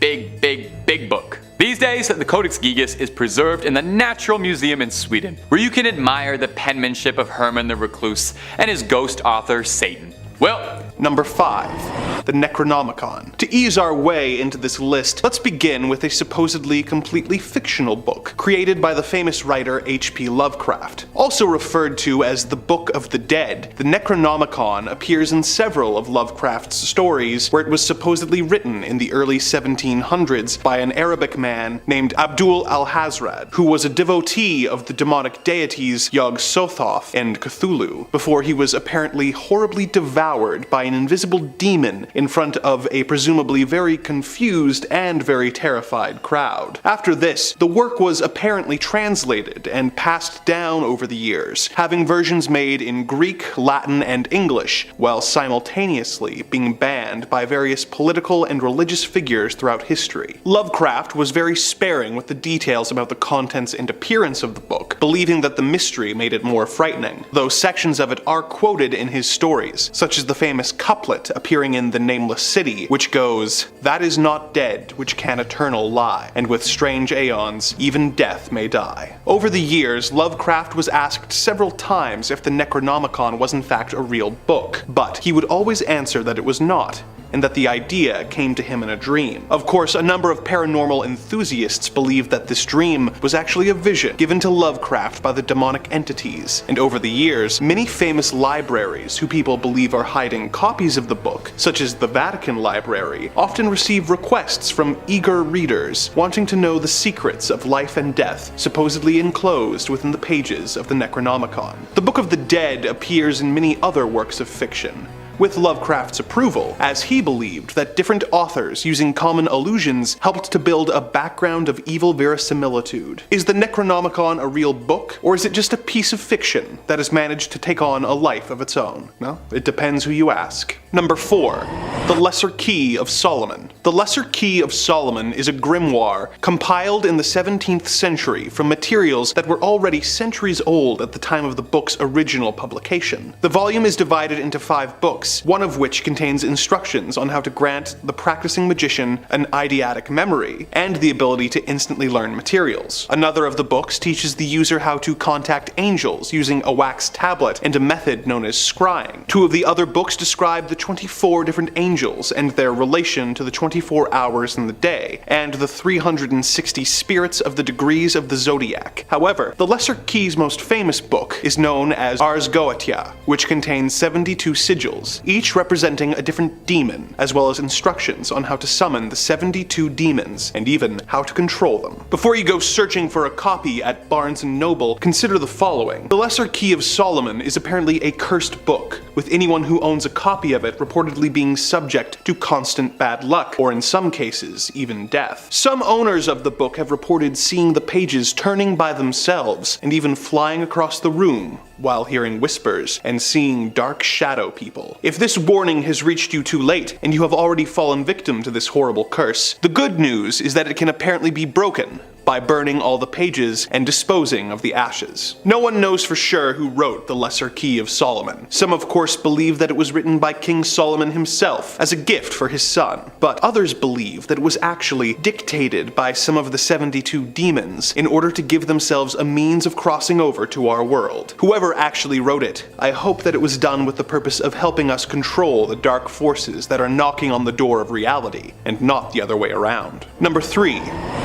book. These days, the Codex Gigas is preserved in the Natural Museum in Sweden, where you can admire the penmanship of Herman the Recluse and his ghost author Satan. Well, Number 5. The Necronomicon. To ease our way into this list, let's begin with a supposedly completely fictional book, created by the famous writer H.P. Lovecraft. Also referred to as the Book of the Dead, the Necronomicon appears in several of Lovecraft's stories, where it was supposedly written in the early 1700s by an Arabic man named Abdul al-Hazrad, who was a devotee of the demonic deities Yog-Sothoth and Cthulhu, before he was apparently horribly devoured by an invisible demon in front of a presumably very confused and very terrified crowd. After this, the work was apparently translated and passed down over the years, having versions made in Greek, Latin, and English, while simultaneously being banned by various political and religious figures throughout history. Lovecraft was very sparing with the details about the contents and appearance of the book, believing that the mystery made it more frightening, though sections of it are quoted in his stories, such as the famous couplet appearing in The Nameless City, which goes, "That is not dead which can eternal lie, and with strange aeons even death may die." Over the years, Lovecraft was asked several times if the Necronomicon was in fact a real book, but he would always answer that it was not, and that the idea came to him in a dream. Of course, a number of paranormal enthusiasts believe that this dream was actually a vision given to Lovecraft by the demonic entities, and over the years, many famous libraries who people believe are hiding copies of the book, such as the Vatican Library, often receive requests from eager readers wanting to know the secrets of life and death, supposedly enclosed within the pages of the Necronomicon. The Book of the Dead appears in many other works of fiction, with Lovecraft's approval, as he believed that different authors using common allusions helped to build a background of evil verisimilitude. Is the Necronomicon a real book, or is it just a piece of fiction that has managed to take on a life of its own? Well, it depends who you ask. Number 4. The Lesser Key of Solomon. The Lesser Key of Solomon is a grimoire compiled in the 17th century from materials that were already centuries old at the time of the book's original publication. The volume is divided into 5 books, one of which contains instructions on how to grant the practicing magician an eidetic memory and the ability to instantly learn materials. Another of the books teaches the user how to contact angels using a wax tablet and a method known as scrying. 2 of the other books describe the 24 different angels and their relation to the 24 hours in the day, and the 360 spirits of the degrees of the zodiac. However, the Lesser Key's most famous book is known as Ars Goetia, which contains 72 sigils, pages, each representing a different demon, as well as instructions on how to summon the 72 demons, and even how to control them. Before you go searching for a copy at Barnes & Noble, consider the following. The Lesser Key of Solomon is apparently a cursed book, with anyone who owns a copy of it reportedly being subject to constant bad luck, or in some cases, even death. Some owners of the book have reported seeing the pages turning by themselves, and even flying across the room, while hearing whispers and seeing dark shadow people. If this warning has reached you too late, and you have already fallen victim to this horrible curse, the good news is that it can apparently be broken by burning all the pages and disposing of the ashes. No one knows for sure who wrote the Lesser Key of Solomon. Some of course believe that it was written by King Solomon himself as a gift for his son, but others believe that it was actually dictated by some of the 72 demons in order to give themselves a means of crossing over to our world. Whoever actually wrote it, I hope that it was done with the purpose of helping us control the dark forces that are knocking on the door of reality, and not the other way around. Number 3.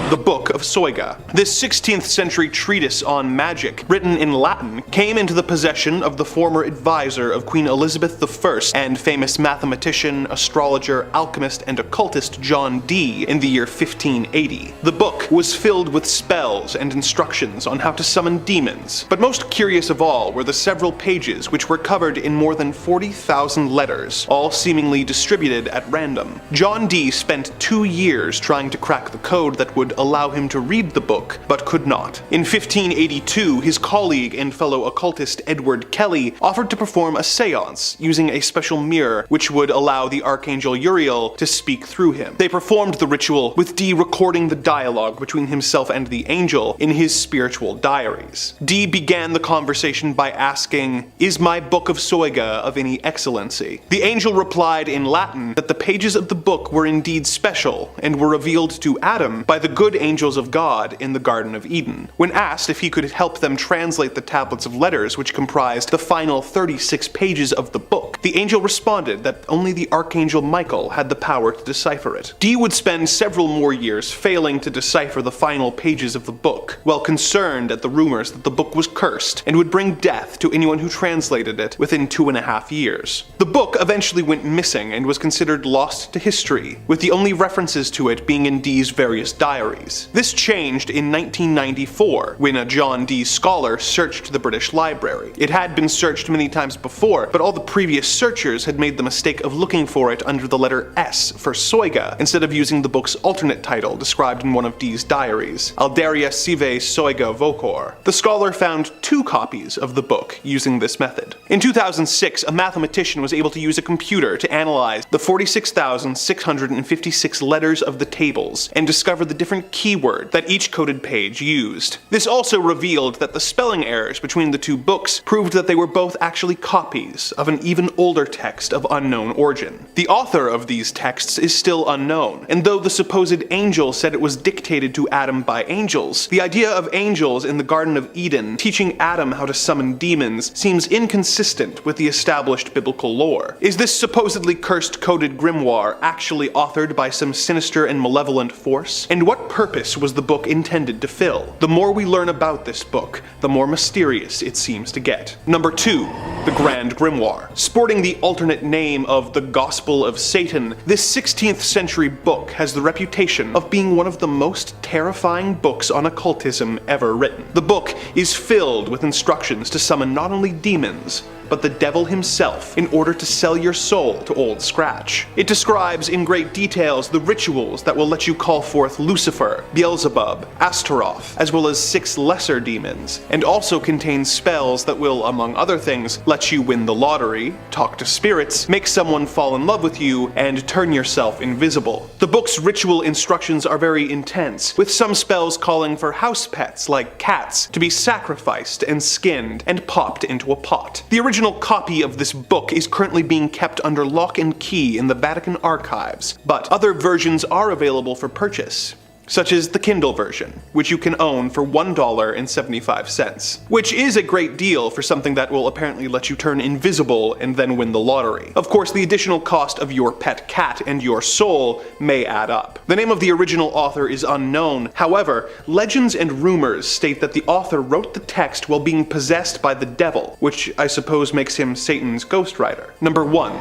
The Book of Soiga. This 16th century treatise on magic, written in Latin, came into the possession of the former advisor of Queen Elizabeth I and famous mathematician, astrologer, alchemist, and occultist John Dee in the year 1580. The book was filled with spells and instructions on how to summon demons, but most curious of all were the several pages which were covered in more than 40,000 letters, all seemingly distributed at random. John Dee spent 2 years trying to crack the code that would allow him to read the book, but could not. In 1582, his colleague and fellow occultist Edward Kelly offered to perform a seance using a special mirror which would allow the Archangel Uriel to speak through him. They performed the ritual, with Dee recording the dialogue between himself and the angel in his spiritual diaries. Dee began the conversation by asking, "Is my Book of Soiga of any excellency?" The angel replied in Latin that the pages of the book were indeed special and were revealed to Adam by the good angels of God in the Garden of Eden. When asked if he could help them translate the tablets of letters which comprised the final 36 pages of the book, the angel responded that only the Archangel Michael had the power to decipher it. Dee would spend several more years failing to decipher the final pages of the book, while concerned at the rumors that the book was cursed and would bring death to anyone who translated it within 2.5 years. The book eventually went missing and was considered lost to history, with the only references to it being in Dee's various diaries. This changed in 1994 when a John Dee scholar searched the British Library. It had been searched many times before, but all the previous searchers had made the mistake of looking for it under the letter S for Soiga, instead of using the book's alternate title described in one of Dee's diaries, Alderia Sive Soiga Vocor. The scholar found 2 copies of the book using this method. In 2006, a mathematician was able to use a computer to analyze the 46,656 letters of the tables and discover the different keywords that each coded page used. This also revealed that the spelling errors between the 2 books proved that they were both actually copies of an even older text of unknown origin. The author of these texts is still unknown, and though the supposed angel said it was dictated to Adam by angels, the idea of angels in the Garden of Eden teaching Adam how to summon demons seems inconsistent with the established biblical lore. Is this supposedly cursed coded grimoire actually authored by some sinister and malevolent force? And what purpose was the book intended to fill? The more we learn about this book, the more mysterious it seems to get. Number 2. The Grand Grimoire. Sporting the alternate name of the Gospel of Satan, this 16th century book has the reputation of being one of the most terrifying books on occultism ever written. The book is filled with instructions to summon not only demons, but the devil himself in order to sell your soul to Old Scratch. It describes in great details the rituals that will let you call forth Lucifer, Beelzebub, Astaroth, as well as 6 lesser demons, and also contains spells that will, among other things, let you win the lottery, talk to spirits, make someone fall in love with you, and turn yourself invisible. The book's ritual instructions are very intense, with some spells calling for house pets like cats to be sacrificed and skinned and popped into a pot. The original copy of this book is currently being kept under lock and key in the Vatican archives, but other versions are available for purchase. such as the Kindle version, which you can own for $1.75, which is a great deal for something that will apparently let you turn invisible and then win the lottery. Of course, the additional cost of your pet cat and your soul may add up. The name of the original author is unknown. However, legends and rumors state that the author wrote the text while being possessed by the devil, which I suppose makes him Satan's ghostwriter. Number 1.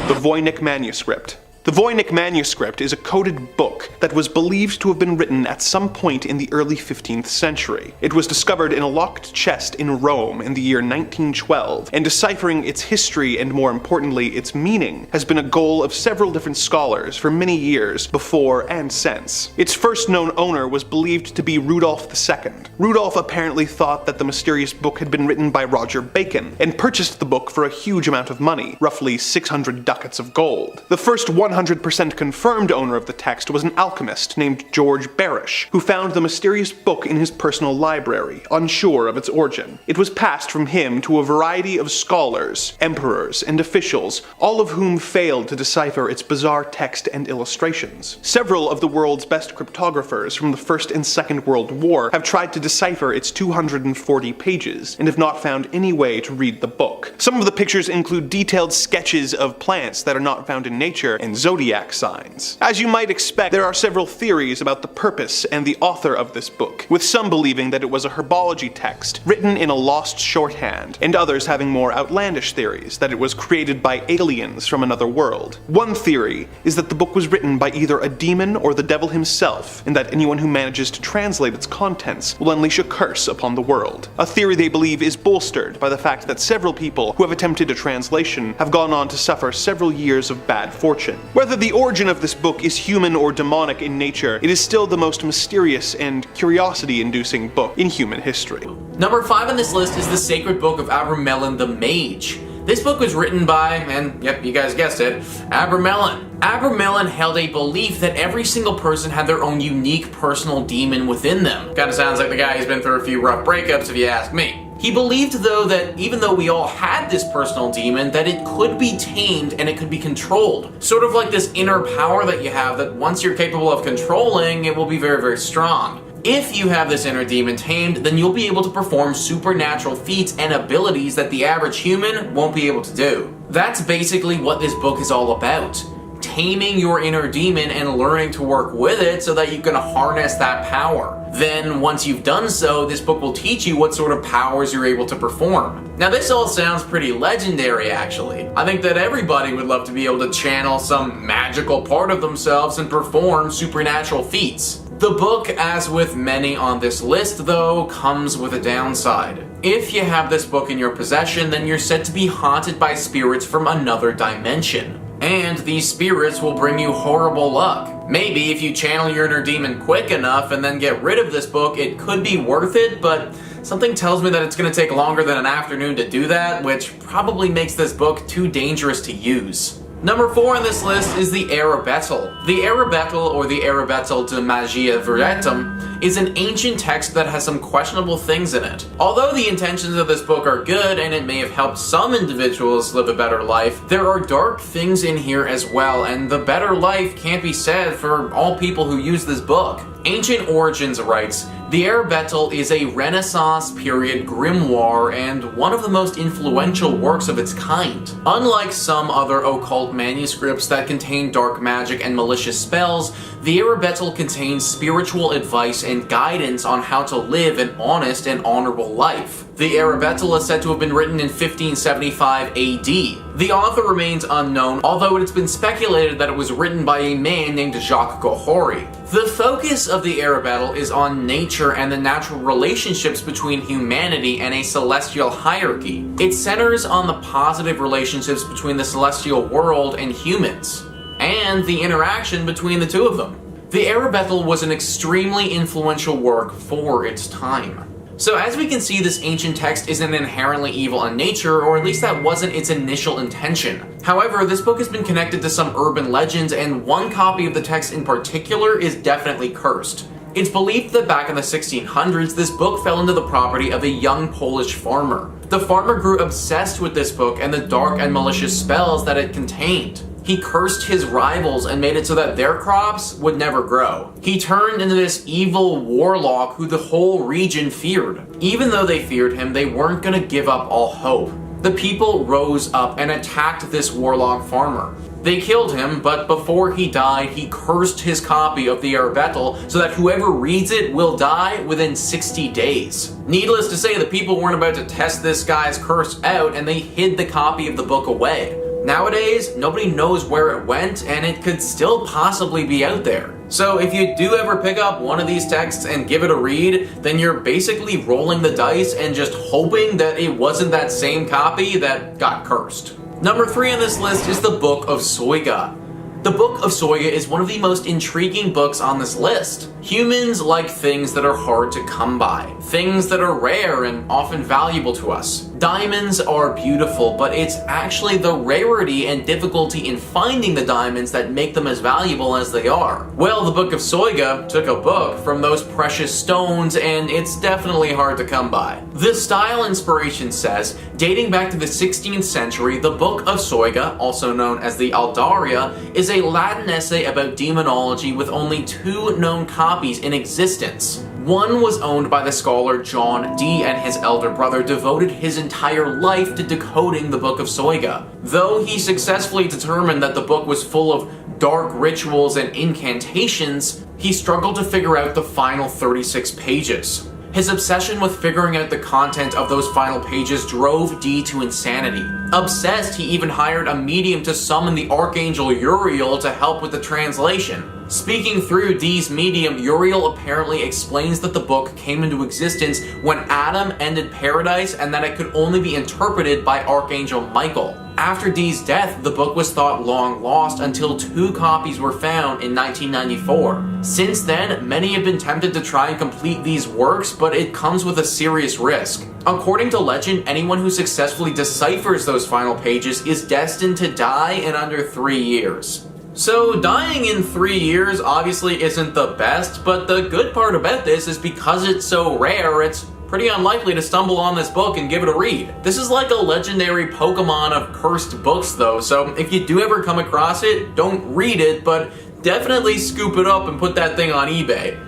The Voynich Manuscript. The Voynich Manuscript is a coded book that was believed to have been written at some point in the early 15th century. It was discovered in a locked chest in Rome in the year 1912, and deciphering its history and, more importantly, its meaning has been a goal of several different scholars for many years before and since. Its first known owner was believed to be Rudolph II. Rudolph apparently thought that the mysterious book had been written by Roger Bacon, and purchased the book for a huge amount of money, roughly 600 ducats of gold. The first 100% confirmed owner of the text was an alchemist named George Barish, who found the mysterious book in his personal library, unsure of its origin. It was passed from him to a variety of scholars, emperors, and officials, all of whom failed to decipher its bizarre text and illustrations. Several of the world's best cryptographers from the First and Second World War have tried to decipher its 240 pages, and have not found any way to read the book. Some of the pictures include detailed sketches of plants that are not found in nature, and zodiac signs. As you might expect, there are several theories about the purpose and the author of this book, with some believing that it was a herbology text written in a lost shorthand, and others having more outlandish theories that it was created by aliens from another world. One theory is that the book was written by either a demon or the devil himself, and that anyone who manages to translate its contents will unleash a curse upon the world. A theory they believe is bolstered by the fact that several people who have attempted a translation have gone on to suffer several years of bad fortune. Whether the origin of this book is human or demonic in nature, it is still the most mysterious and curiosity-inducing book in human history. Number 5 on this list is the Sacred Book of Arabetel the Mage. This book was written by, and yep, you guys guessed it, Arabetel. Arabetel held a belief that every single person had their own unique personal demon within them. Kinda sounds like the guy who's been through a few rough breakups if you ask me. He believed, though, that even though we all had this personal demon, that it could be tamed and it could be controlled. Sort of like this inner power that you have that once you're capable of controlling, it will be very, very strong. If you have this inner demon tamed, then you'll be able to perform supernatural feats and abilities that the average human won't be able to do. That's basically what this book is all about. Taming your inner demon and learning to work with it so that you can harness that power. Then, once you've done so, this book will teach you what sort of powers you're able to perform. Now, this all sounds pretty legendary, actually. I think that everybody would love to be able to channel some magical part of themselves and perform supernatural feats. The book, as with many on this list, though, comes with a downside. If you have this book in your possession, then you're said to be haunted by spirits from another dimension. And these spirits will bring you horrible luck. Maybe if you channel your inner demon quick enough and then get rid of this book, it could be worth it, but something tells me that it's going to take longer than an afternoon to do that, which probably makes this book too dangerous to use. Number 4 on this list is the Arabetel. The Arabetel, or the Arabetel de Magia Veretum, is an ancient text that has some questionable things in it. Although the intentions of this book are good and it may have helped some individuals live a better life, there are dark things in here as well, and the better life can't be said for all people who use this book. Ancient Origins writes, the Arabetel is a Renaissance period grimoire and one of the most influential works of its kind. Unlike some other occult manuscripts that contain dark magic and malicious spells, the Arabetel contains spiritual advice and guidance on how to live an honest and honorable life. The Arabetel is said to have been written in 1575 AD. The author remains unknown, although it's been speculated that it was written by a man named Jacques Gohori. The focus of the Arabetel is on nature and the natural relationships between humanity and a celestial hierarchy. It centers on the positive relationships between the celestial world and humans, and the interaction between the two of them. The Arabetel was an extremely influential work for its time. So as we can see, this ancient text isn't inherently evil in nature, or at least that wasn't its initial intention. However, this book has been connected to some urban legends, and one copy of the text in particular is definitely cursed. It's believed that back in the 1600s, this book fell into the property of a young Polish farmer. The farmer grew obsessed with this book and the dark and malicious spells that it contained. He cursed his rivals and made it so that their crops would never grow. He turned into this evil warlock who the whole region feared. Even though they feared him, they weren't going to give up all hope. The people rose up and attacked this warlock farmer. They killed him, but before he died, he cursed his copy of the Arabetel so that whoever reads it will die within 60 days. Needless to say, the people weren't about to test this guy's curse out, and they hid the copy of the book away. Nowadays, nobody knows where it went, and it could still possibly be out there. So if you do ever pick up one of these texts and give it a read, then you're basically rolling the dice and just hoping that it wasn't that same copy that got cursed. Number 3 on this list is the Book of Soiga. The Book of Soiga is one of the most intriguing books on this list. Humans like things that are hard to come by, things that are rare and often valuable to us. Diamonds are beautiful, but it's actually the rarity and difficulty in finding the diamonds that make them as valuable as they are. Well, the Book of Soiga took a book from those precious stones, and it's definitely hard to come by. The style inspiration says, dating back to the 16th century, the Book of Soiga, also known as the Aldaria, is a Latin essay about demonology with only 2 known copies in existence. One was owned by the scholar John Dee, and his elder brother devoted his entire life to decoding the Book of Soiga. Though he successfully determined that the book was full of dark rituals and incantations, he struggled to figure out the final 36 pages. His obsession with figuring out the content of those final pages drove Dee to insanity. Obsessed, he even hired a medium to summon the archangel Uriel to help with the translation. Speaking through Dee's medium, Uriel apparently explains that the book came into existence when Adam ended paradise and that it could only be interpreted by Archangel Michael. After Dee's death, the book was thought long lost until 2 copies were found in 1994. Since then, many have been tempted to try and complete these works, but it comes with a serious risk. According to legend, anyone who successfully deciphers those final pages is destined to die in under 3 years. So dying in 3 years obviously isn't the best, but the good part about this is because it's so rare, it's pretty unlikely to stumble on this book and give it a read. This is like a legendary Pokemon of cursed books though, so if you do ever come across it, don't read it, but definitely scoop it up and put that thing on eBay.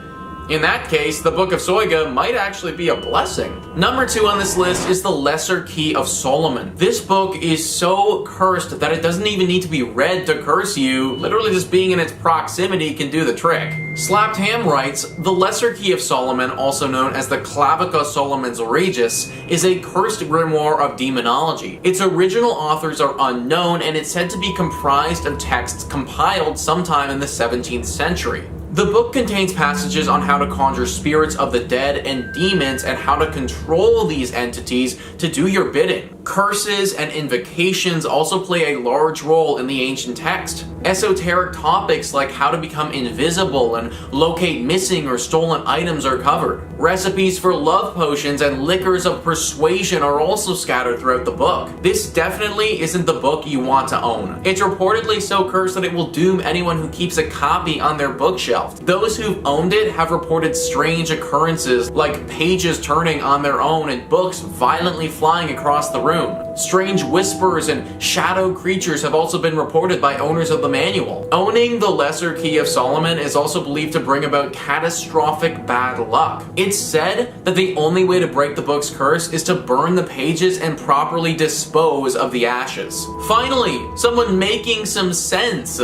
In that case, the Book of Soiga might actually be a blessing. Number 2 on this list is the Lesser Key of Solomon. This book is so cursed that it doesn't even need to be read to curse you. Literally just being in its proximity can do the trick. Slapped Ham writes, the Lesser Key of Solomon, also known as the Clavica Solomon's Regis, is a cursed grimoire of demonology. Its original authors are unknown, and it's said to be comprised of texts compiled sometime in the 17th century. The book contains passages on how to conjure spirits of the dead and demons and how to control these entities to do your bidding. Curses and invocations also play a large role in the ancient text. Esoteric topics like how to become invisible and locate missing or stolen items are covered. Recipes for love potions and liquors of persuasion are also scattered throughout the book. This definitely isn't the book you want to own. It's reportedly so cursed that it will doom anyone who keeps a copy on their bookshelf. Those who've owned it have reported strange occurrences like pages turning on their own and books violently flying across the room. Strange whispers and shadow creatures have also been reported by owners of the manual. Owning the Lesser Key of Solomon is also believed to bring about catastrophic bad luck. It's said that the only way to break the book's curse is to burn the pages and properly dispose of the ashes. Finally, someone making some sense.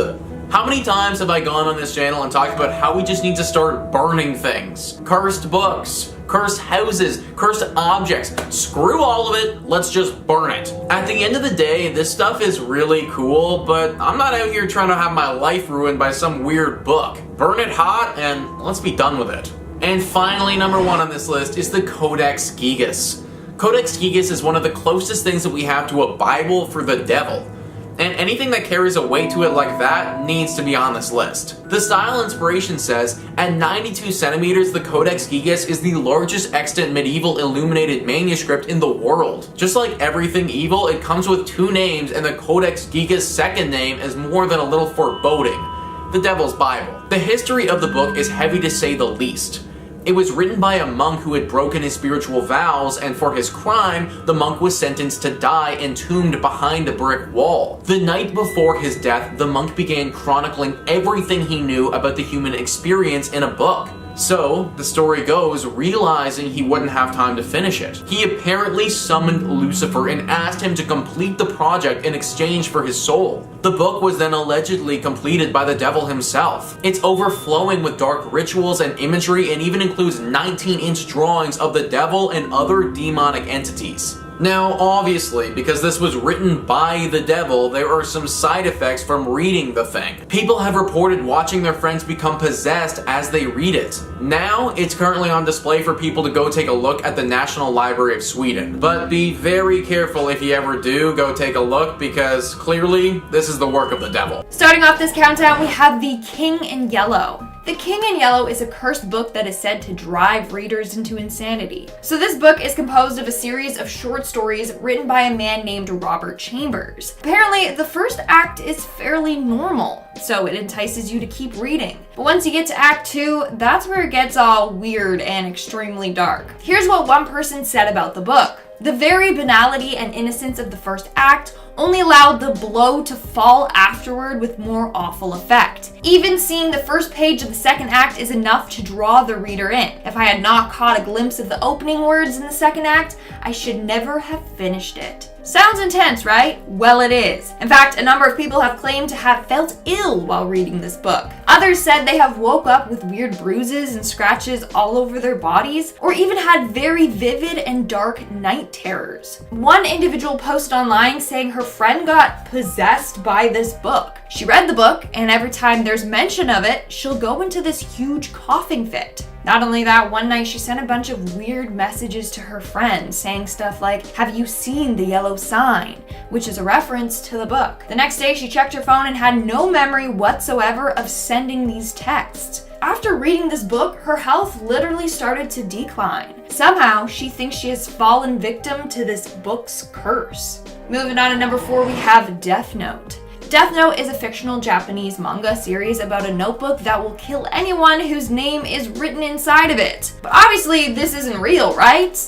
How many times have I gone on this channel and talked about how we just need to start burning things? Cursed books, cursed houses, cursed objects. Screw all of it, let's just burn it. At the end of the day, this stuff is really cool, but I'm not out here trying to have my life ruined by some weird book. Burn it hot and let's be done with it. And finally, number 1 on this list is the Codex Gigas. Codex Gigas is one of the closest things that we have to a Bible for the devil. And anything that carries a weight to it like that needs to be on this list. The style inspiration says, at 92 centimeters, the Codex Gigas is the largest extant medieval illuminated manuscript in the world. Just like everything evil, it comes with 2 names, and the Codex Gigas' second name is more than a little foreboding: the Devil's Bible. The history of the book is heavy to say the least. It was written by a monk who had broken his spiritual vows, and for his crime, the monk was sentenced to die entombed behind a brick wall. The night before his death, the monk began chronicling everything he knew about the human experience in a book. So, the story goes, realizing he wouldn't have time to finish it, he apparently summoned Lucifer and asked him to complete the project in exchange for his soul. The book was then allegedly completed by the devil himself. It's overflowing with dark rituals and imagery, and even includes 19-inch drawings of the devil and other demonic entities. Now, obviously, because this was written by the devil, there are some side effects from reading the thing. People have reported watching their friends become possessed as they read it. Now, it's currently on display for people to go take a look at the National Library of Sweden. But be very careful if you ever do go take a look, because clearly, this is the work of the devil. Starting off this countdown, we have The King in Yellow. The King in Yellow is a cursed book that is said to drive readers into insanity. So this book is composed of a series of short stories written by a man named Robert Chambers. Apparently, the first act is fairly normal, so it entices you to keep reading. But once you get to Act 2, that's where it gets all weird and extremely dark. Here's what one person said about the book. The very banality and innocence of the first act only allowed the blow to fall afterward with more awful effect. Even seeing the first page of the second act is enough to draw the reader in. If I had not caught a glimpse of the opening words in the second act, I should never have finished it. Sounds intense, right? Well, it is. In fact, a number of people have claimed to have felt ill while reading this book. Others said they have woke up with weird bruises and scratches all over their bodies, or even had very vivid and dark night terrors. One individual posted online saying her friend got possessed by this book. She read the book, and every time there's mention of it, she'll go into this huge coughing fit. Not only that, one night she sent a bunch of weird messages to her friends saying stuff like, "Have you seen the yellow sign?" which is a reference to the book. The next day she checked her phone and had no memory whatsoever of sending these texts. After reading this book, her health literally started to decline. Somehow, she thinks she has fallen victim to this book's curse. Moving on to number 4, we have Death Note. Death Note is a fictional Japanese manga series about a notebook that will kill anyone whose name is written inside of it. But obviously, this isn't real, right?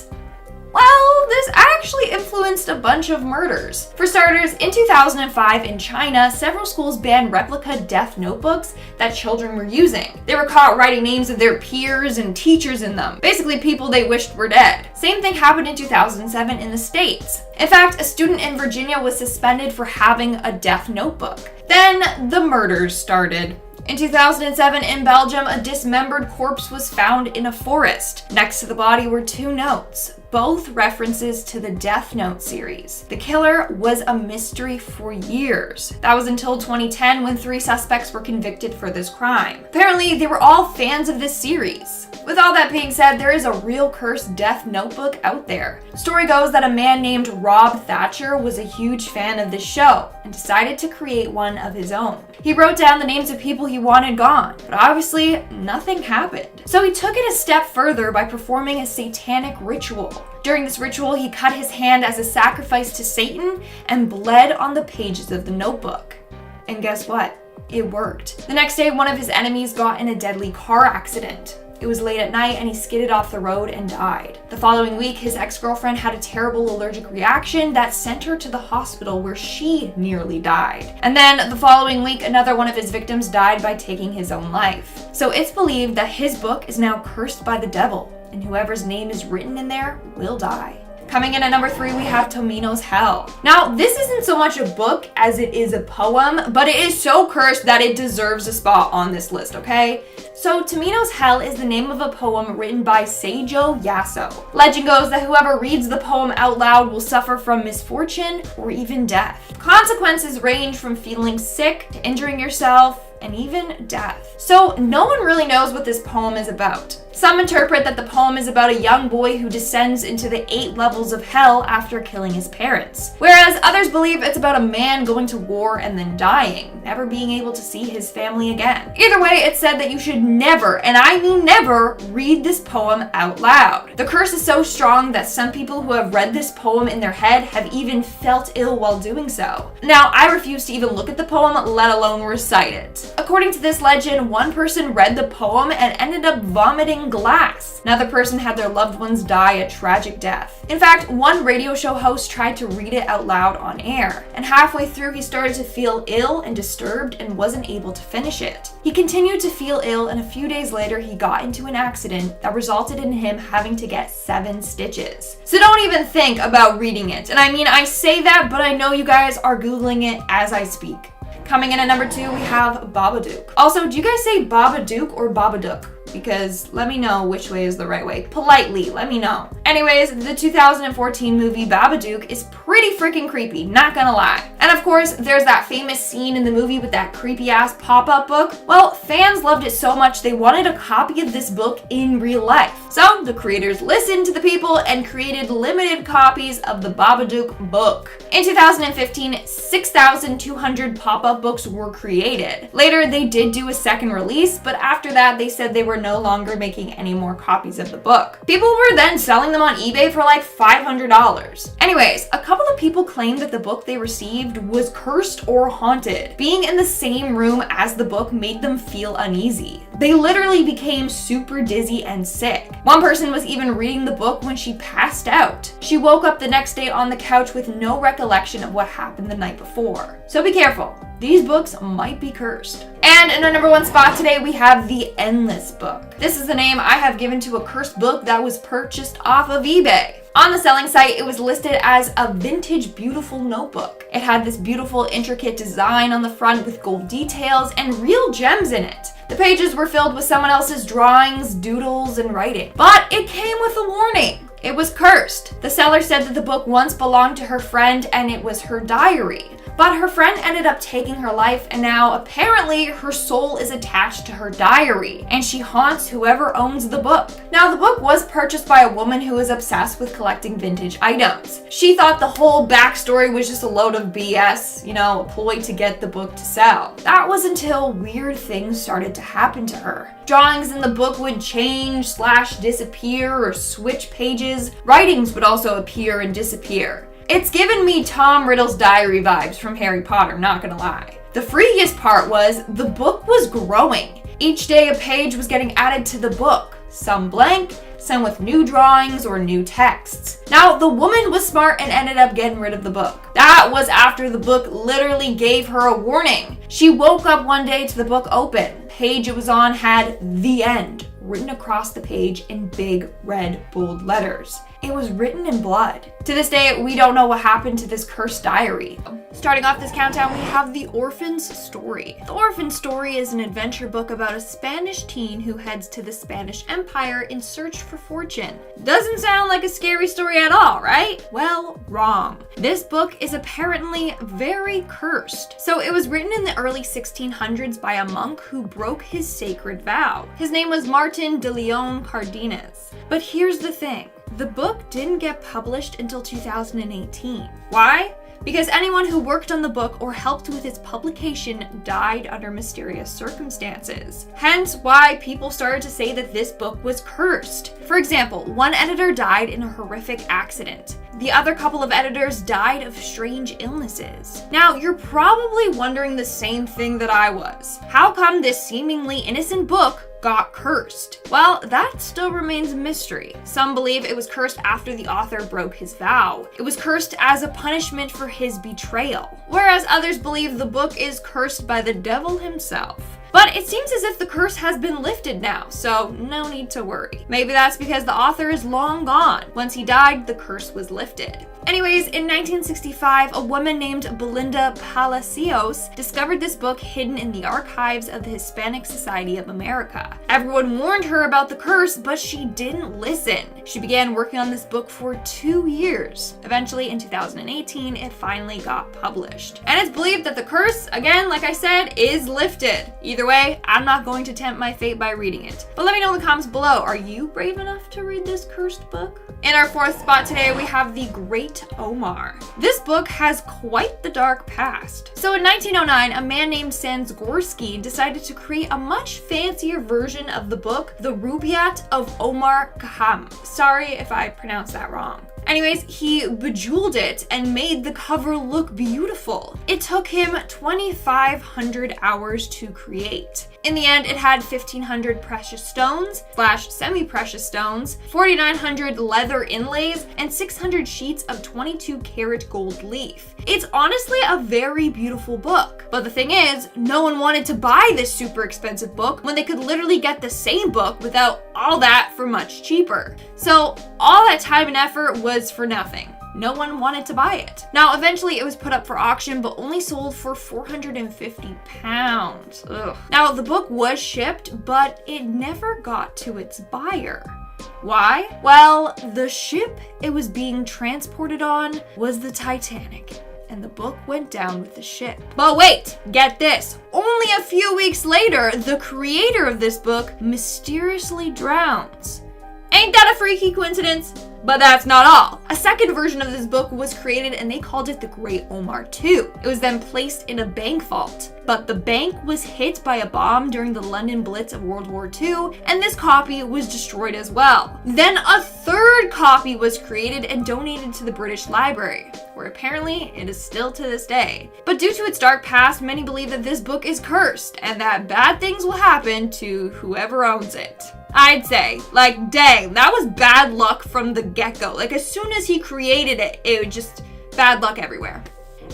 Well, this actually influenced a bunch of murders. For starters, in 2005 in China, several schools banned replica death notebooks that children were using. They were caught writing names of their peers and teachers in them, basically people they wished were dead. Same thing happened in 2007 in the States. In fact, a student in Virginia was suspended for having a death notebook. Then the murders started. In 2007 in Belgium, a dismembered corpse was found in a forest. Next to the body were 2 notes, both references to the Death Note series. The killer was a mystery for years. That was until 2010 when 3 suspects were convicted for this crime. Apparently, they were all fans of this series. With all that being said, there is a real cursed death notebook out there. Story goes that a man named Rob Thatcher was a huge fan of this show and decided to create one of his own. He wrote down the names of people he wanted gone, but obviously nothing happened. So he took it a step further by performing a satanic ritual. During this ritual, he cut his hand as a sacrifice to Satan and bled on the pages of the notebook. And guess what? It worked. The next day, one of his enemies got in a deadly car accident. It was late at night and he skidded off the road and died. The following week, his ex-girlfriend had a terrible allergic reaction that sent her to the hospital where she nearly died. And then the following week, another one of his victims died by taking his own life. So it's believed that his book is now cursed by the devil, and whoever's name is written in there will die. Coming in at number 3, we have Tomino's Hell. Now, this isn't so much a book as it is a poem, but it is so cursed that it deserves a spot on this list, okay? So, Tomino's Hell is the name of a poem written by Seijo Yaso. Legend goes that whoever reads the poem out loud will suffer from misfortune or even death. Consequences range from feeling sick to injuring yourself and even death. So no one really knows what this poem is about. Some interpret that the poem is about a young boy who descends into the 8 levels of hell after killing his parents. Whereas others believe it's about a man going to war and then dying, never being able to see his family again. Either way, it's said that you should never, and I mean never, read this poem out loud. The curse is so strong that some people who have read this poem in their head have even felt ill while doing so. Now, I refuse to even look at the poem, let alone recite it. poems. According to this legend, one person read the poem and ended up vomiting glass. Another person had their loved ones die a tragic death. In fact, one radio show host tried to read it out loud on air, and halfway through he started to feel ill and disturbed and wasn't able to finish it. He continued to feel ill, and a few days later he got into an accident that resulted in him having to get 7 stitches. So don't even think about reading it. And I mean, I say that, but I know you guys are Googling it as I speak. Coming in at number 2, we have Babadook. Also, do you guys say Babadook or Babadook? Because let me know which way is the right way. Politely, let me know. Anyways, the 2014 movie Babadook is pretty freaking creepy, not gonna lie. And of course, there's that famous scene in the movie with that creepy ass pop-up book. Well, fans loved it so much they wanted a copy of this book in real life. So the creators listened to the people and created limited copies of the Babadook book. In 2015, 6,200 pop-up books were created. Later, they did do a second release, but after that, they said they were no longer making any more copies of the book. People were then selling them on eBay for like $500. Anyways, a couple of people claimed that the book they received was cursed or haunted. Being in the same room as the book made them feel uneasy. They literally became super dizzy and sick. One person was even reading the book when she passed out. She woke up the next day on the couch with no recollection of what happened the night before. So be careful. These books might be cursed. And in our number 1 spot today, we have The Endless Book. This is the name I have given to a cursed book that was purchased off of eBay. On the selling site, it was listed as a vintage beautiful notebook. It had this beautiful intricate design on the front with gold details and real gems in it. The pages were filled with someone else's drawings, doodles, and writing. But it came with a warning. It was cursed. The seller said that the book once belonged to her friend and it was her diary. But her friend ended up taking her life, and now apparently her soul is attached to her diary, and she haunts whoever owns the book. Now, the book was purchased by a woman who is obsessed with collecting vintage items. She thought the whole backstory was just a load of BS, a ploy to get the book to sell. That was until weird things started to happen to her. Drawings in the book would change, disappear, or switch pages. Writings would also appear and disappear. It's given me Tom Riddle's diary vibes from Harry Potter, not gonna lie. The freakiest part was the book was growing. Each day a page was getting added to the book, some blank, some with new drawings or new texts. Now, the woman was smart and ended up getting rid of the book. That was after the book literally gave her a warning. She woke up one day to the book open. The page it was on had "The End" written across the page in big red bold letters. It was written in blood. To this day, we don't know what happened to this cursed diary. Starting off this countdown, we have The Orphan's Story. The Orphan's Story is an adventure book about a Spanish teen who heads to the Spanish Empire in search for fortune. Doesn't sound like a scary story at all, right? Well, wrong. This book is apparently very cursed. So it was written in the early 1600s by a monk who broke his sacred vow. His name was Martin de Leon Cardenas. But here's the thing. The book didn't get published until 2018. Why? Because anyone who worked on the book or helped with its publication died under mysterious circumstances. Hence why people started to say that this book was cursed. For example, one editor died in a horrific accident. The other couple of editors died of strange illnesses. Now, you're probably wondering the same thing that I was. How come this seemingly innocent book got cursed? Well, that still remains a mystery. Some believe it was cursed after the author broke his vow. It was cursed as a punishment for his betrayal. Whereas others believe the book is cursed by the devil himself. But it seems as if the curse has been lifted now, so no need to worry. Maybe that's because the author is long gone. Once he died, the curse was lifted. Anyways, in 1965, a woman named Belinda Palacios discovered this book hidden in the archives of the Hispanic Society of America. Everyone warned her about the curse, but she didn't listen. She began working on this book for 2 years. Eventually, in 2018, it finally got published. And it's believed that the curse, again, like I said, is lifted. Either way, I'm not going to tempt my fate by reading it. But let me know in the comments below, are you brave enough to read this cursed book? In our 4th spot today, we have The Great Omar. This book has quite the dark past. So in 1909, a man named Sansgorsky decided to create a much fancier version of the book, The Rubaiyat of Omar Khayyam. Sorry if I pronounced that wrong. Anyways, he bejeweled it and made the cover look beautiful. It took him 2,500 hours to create. In the end, it had 1,500 precious stones / semi-precious stones, 4,900 leather inlays, and 600 sheets of 22 karat gold leaf. It's honestly a very beautiful book. But the thing is, no one wanted to buy this super expensive book when they could literally get the same book without all that for much cheaper. So all that time and effort was for nothing. No one wanted to buy it. Now, eventually it was put up for auction, but only sold for £450. Ugh. Now, the book was shipped, but it never got to its buyer. Why? Well, the ship it was being transported on was the Titanic, and the book went down with the ship. But wait, get this. Only a few weeks later, the creator of this book mysteriously drowns. Ain't that a freaky coincidence? But that's not all. A second version of this book was created and they called it the Great Omar II. It was then placed in a bank vault. But the bank was hit by a bomb during the London Blitz of World War II, and this copy was destroyed as well. Then a third copy was created and donated to the British Library, where apparently it is still to this day. But due to its dark past, many believe that this book is cursed and that bad things will happen to whoever owns it. I'd say, like, dang, that was bad luck from the get-go. Like, as soon as he created it, it was just bad luck everywhere.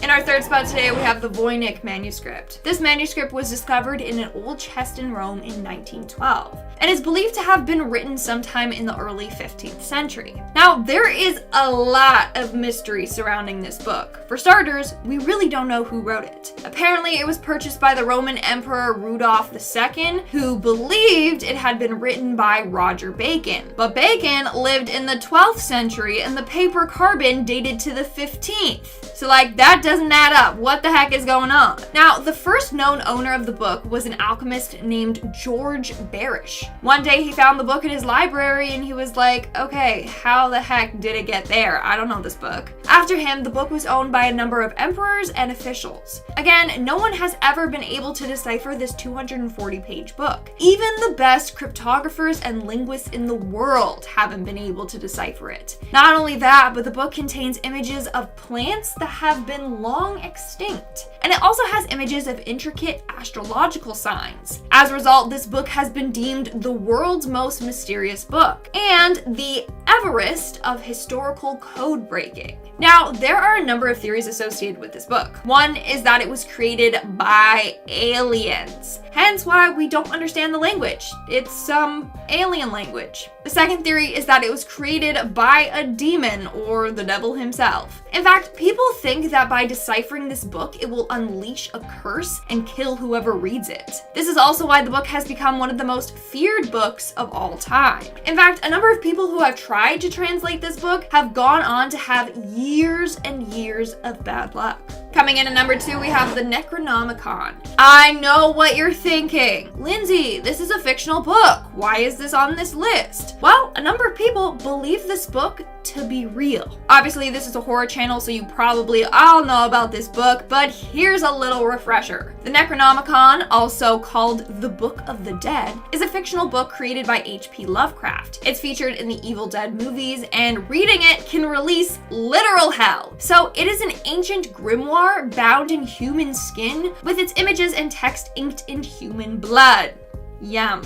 In our third spot today, we have the Voynich manuscript. This manuscript was discovered in an old chest in Rome in 1912, and is believed to have been written sometime in the early 15th century. Now, there is a lot of mystery surrounding this book. For starters, we really don't know who wrote it. Apparently, it was purchased by the Roman Emperor Rudolph II, who believed it had been written by Roger Bacon. But Bacon lived in the 12th century, and the paper carbon dated to the 15th. So like, that doesn't add up. What the heck is going on? Now, the first known owner of the book was an alchemist named George Barish. One day he found the book in his library and he was like, okay, how the heck did it get there? I don't know this book. After him, the book was owned by a number of emperors and officials. Again, no one has ever been able to decipher this 240-page book. Even the best cryptographers and linguists in the world haven't been able to decipher it. Not only that, but the book contains images of plants that have been long extinct. And it also has images of intricate astrological signs. As a result, this book has been deemed the world's most mysterious book and the Everest of historical code breaking. Now, there are a number of theories associated with this book. One is that it was created by aliens, hence why we don't understand the language. It's some alien language. The second theory is that it was created by a demon or the devil himself. In fact, people think that by deciphering this book, it will unleash a curse and kill whoever reads it. This is also why the book has become one of the most feared books of all time. In fact, a number of people who have tried to translate this book have gone on to have years and years of bad luck. Coming in at number 2, we have the Necronomicon. I know what you're thinking. Lindsay, this is a fictional book. Why is this on this list? Well, a number of people believe this book to be real. Obviously, this is a horror channel, so you probably all know about this book, but here's a little refresher. The Necronomicon, also called The Book of the Dead, is a fictional book created by H.P. Lovecraft. It's featured in the Evil Dead movies, and reading it can release literal hell. So it is an ancient grimoire bound in human skin with its images and text inked in human blood. Yum.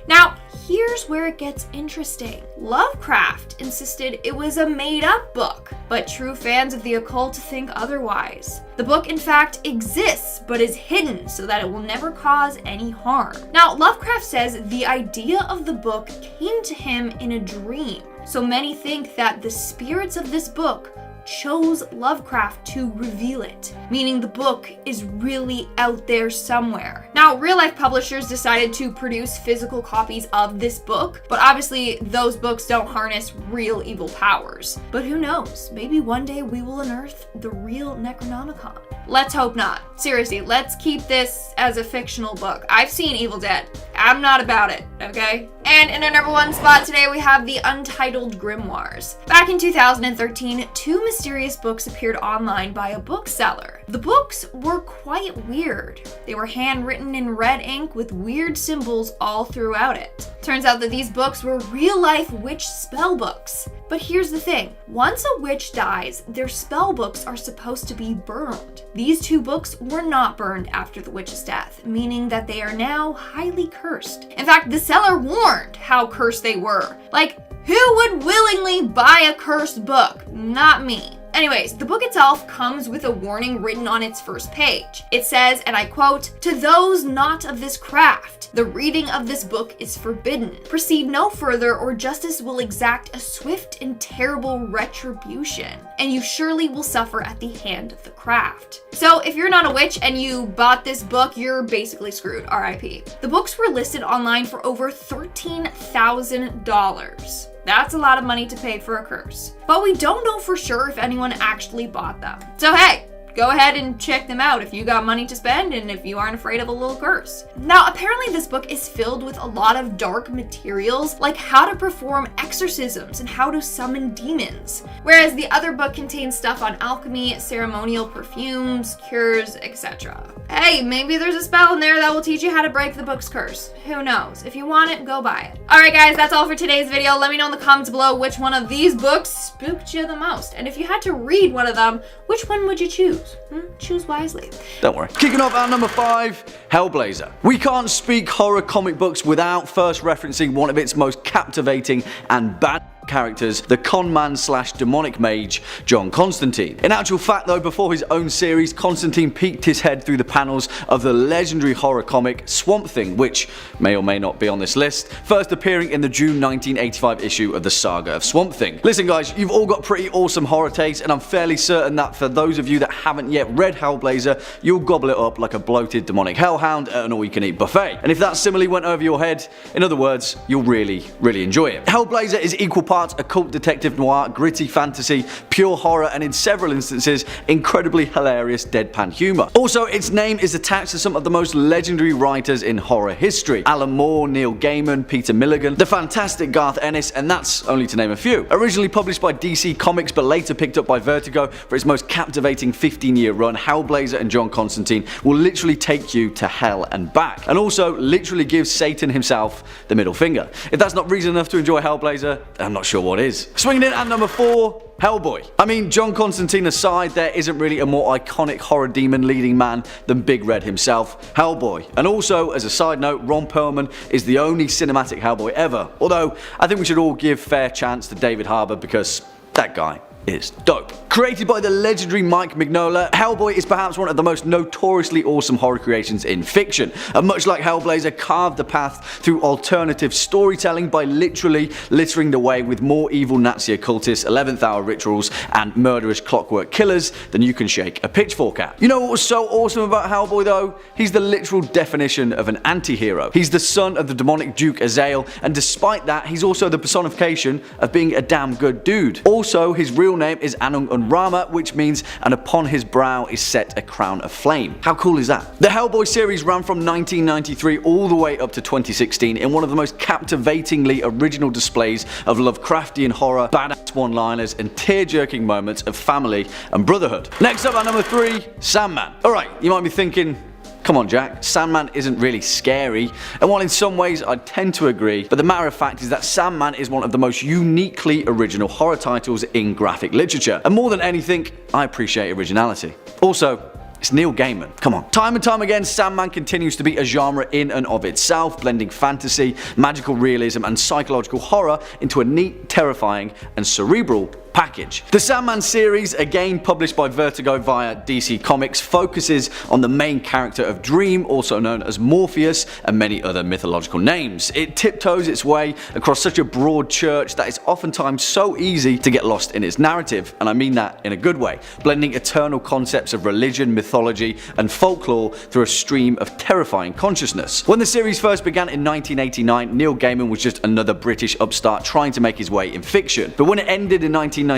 Now, here's where it gets interesting. Lovecraft insisted it was a made-up book, but true fans of the occult think otherwise. The book, in fact, exists, but is hidden so that it will never cause any harm. Now, Lovecraft says the idea of the book came to him in a dream, so many think that the spirits of this book chose Lovecraft to reveal it, meaning the book is really out there somewhere. Now, real-life publishers decided to produce physical copies of this book, but obviously those books don't harness real evil powers. But who knows? Maybe one day we will unearth the real Necronomicon. Let's hope not. Seriously, let's keep this as a fictional book. I've seen Evil Dead. I'm not about it, okay? And in our number 1 spot today, we have the Untitled Grimoires. Back in 2013, 2 mysterious books appeared online by a bookseller. The books were quite weird. They were handwritten in red ink with weird symbols all throughout it. Turns out that these books were real-life witch spell books. But here's the thing, once a witch dies, their spell books are supposed to be burned. These 2 books were not burned after the witch's death, meaning that they are now highly cursed. In fact, the seller warned how cursed they were. Like, who would willingly buy a cursed book? Not me. Anyways, the book itself comes with a warning written on its first page. It says, and I quote, "To those not of this craft, the reading of this book is forbidden. Proceed no further, or justice will exact a swift and terrible retribution, and you surely will suffer at the hand of the craft." So if you're not a witch and you bought this book, you're basically screwed, RIP. The books were listed online for over $13,000. That's a lot of money to pay for a curse. But we don't know for sure if anyone actually bought them. So hey, go ahead and check them out if you got money to spend and if you aren't afraid of a little curse. Now, apparently this book is filled with a lot of dark materials, like how to perform exorcisms and how to summon demons. Whereas the other book contains stuff on alchemy, ceremonial perfumes, cures, etc. Hey, maybe there's a spell in there that will teach you how to break the book's curse. Who knows? If you want it, go buy it. Alright guys, that's all for today's video. Let me know in the comments below which one of these books spooked you the most. And if you had to read one of them, which one would you choose? Choose wisely. Don't worry. Kicking off at number 5, Hellblazer. We can't speak horror comic books without first referencing one of its most captivating and bad characters, the conman / demonic mage, John Constantine. In actual fact though, before his own series, Constantine peeked his head through the panels of the legendary horror comic Swamp Thing, which may or may not be on this list, first appearing in the June 1985 issue of the Saga of Swamp Thing. Listen guys, you've all got pretty awesome horror taste, and I'm fairly certain that for those of you that haven't yet read Hellblazer, you'll gobble it up like a bloated demonic hellhound at an all-you-can-eat buffet. And if that simile went over your head, in other words, you'll really enjoy it. Hellblazer is equal parts occult detective noir, gritty fantasy, pure horror, and in several instances, incredibly hilarious deadpan humor. Also, its name is attached to some of the most legendary writers in horror history. Alan Moore, Neil Gaiman, Peter Milligan, the fantastic Garth Ennis, and that's only to name a few. Originally published by DC Comics, but later picked up by Vertigo for its most captivating 15-year run, Hellblazer and John Constantine will literally take you to hell and back, and also literally gives Satan himself the middle finger. If that's not reason enough to enjoy Hellblazer, I'm not sure what is. Swinging in at number 4, Hellboy. I mean, John Constantine aside, there isn't really a more iconic horror demon leading man than Big Red himself, Hellboy. And also, as a side note, Ron Perlman is the only cinematic Hellboy ever. Although, I think we should all give fair chance to David Harbour because that guy is dope. Created by the legendary Mike Mignola, Hellboy is perhaps one of the most notoriously awesome horror creations in fiction, and much like Hellblazer, carved the path through alternative storytelling by literally littering the way with more evil Nazi occultists, 11th hour rituals, and murderous clockwork killers than you can shake a pitchfork at. You know what was so awesome about Hellboy though? He's the literal definition of an anti-hero. He's the son of the demonic Duke Azael, and despite that, he's also the personification of being a damn good dude. Also, his real name is Anung Unrama, which means, and upon his brow is set a crown of flame. How cool is that? The Hellboy series ran from 1993 all the way up to 2016 in one of the most captivatingly original displays of Lovecraftian horror, badass one-liners, and tear-jerking moments of family and brotherhood. Next up at number 3, Sandman. Alright, you might be thinking, come on Jack, Sandman isn't really scary, and while in some ways I tend to agree, but the matter of fact is that Sandman is one of the most uniquely original horror titles in graphic literature, and more than anything, I appreciate originality. Also, it's Neil Gaiman. Come on. Time and time again, Sandman continues to be a genre in and of itself, blending fantasy, magical realism, and psychological horror into a neat, terrifying, and cerebral package. The Sandman series, again published by Vertigo via DC Comics, focuses on the main character of Dream, also known as Morpheus, and many other mythological names. It tiptoes its way across such a broad church that it's oftentimes so easy to get lost in its narrative, and I mean that in a good way, blending eternal concepts of religion, mythology, and folklore through a stream of terrifying consciousness. When the series first began in 1989, Neil Gaiman was just another British upstart trying to make his way in fiction. But when it ended in 1996,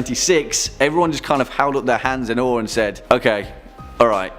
everyone just kind of held up their hands in awe and said, okay, alright,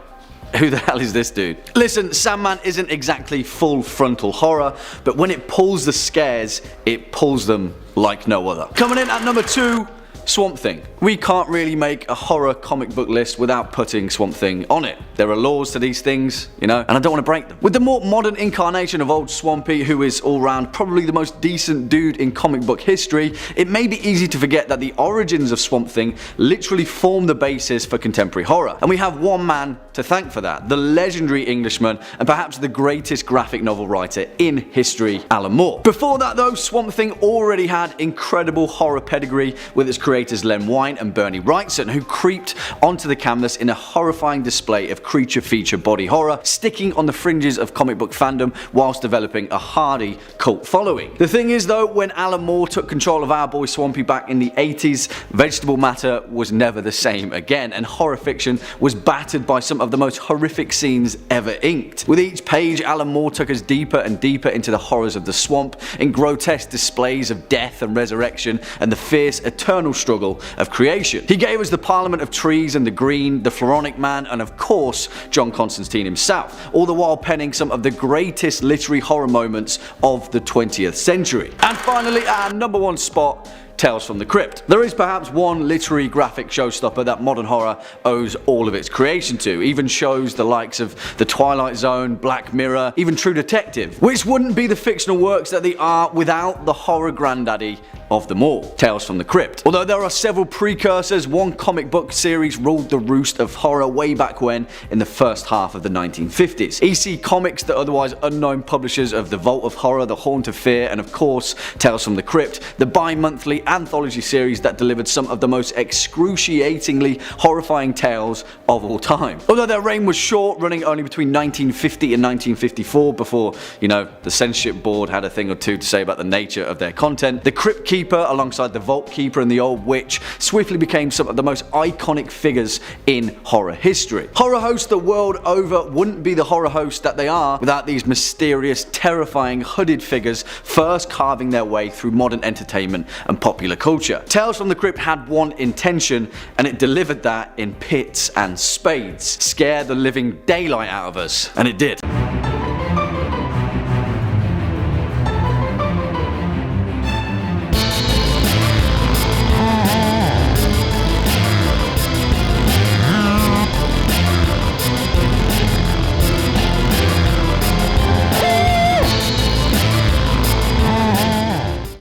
who the hell is this dude? Listen, Sandman isn't exactly full frontal horror, but when it pulls the scares, it pulls them like no other. Coming in at number 2, Swamp Thing. We can't really make a horror comic book list without putting Swamp Thing on it. There are laws to these things, you know, and I don't want to break them. With the more modern incarnation of old Swampy, who is all round probably the most decent dude in comic book history, it may be easy to forget that the origins of Swamp Thing literally form the basis for contemporary horror. And we have one man to thank for that, the legendary Englishman and perhaps the greatest graphic novel writer in history, Alan Moore. Before that though, Swamp Thing already had incredible horror pedigree with its creators Len Wein and Bernie Wrightson, who creeped onto the canvas in a horrifying display of creature feature body horror, sticking on the fringes of comic book fandom whilst developing a hardy cult following. The thing is though, when Alan Moore took control of our boy Swampy back in the 80s, vegetable matter was never the same again, and horror fiction was battered by some of the most horrific scenes ever inked. With each page, Alan Moore took us deeper and deeper into the horrors of the swamp, in grotesque displays of death and resurrection and the fierce eternal struggle of creation. He gave us the Parliament of Trees and the Green, the Floronic Man, and of course John Constantine himself, all the while penning some of the greatest literary horror moments of the 20th century. And finally, our number 1 spot, Tales from the Crypt. There is perhaps one literary graphic showstopper that modern horror owes all of its creation to, even shows the likes of The Twilight Zone, Black Mirror, even True Detective, which wouldn't be the fictional works that they are without the horror granddaddy of them all, Tales from the Crypt. Although there are several precursors, one comic book series ruled the roost of horror way back when, in the first half of the 1950s. EC Comics, the otherwise unknown publishers of The Vault of Horror, The Haunt of Fear, and of course Tales from the Crypt, the bi-monthly anthology series that delivered some of the most excruciatingly horrifying tales of all time. Although their reign was short, running only between 1950 and 1954 before, you know, the censorship board had a thing or two to say about the nature of their content, the Crypt Keeper, alongside the Vault Keeper and the Old Witch, swiftly became some of the most iconic figures in horror history. Horror hosts the world over wouldn't be the horror hosts that they are without these mysterious, terrifying, hooded figures first carving their way through modern entertainment and popular culture. Tales from the Crypt had one intention, and it delivered that in pits and spades. Scare the living daylight out of us. And it did.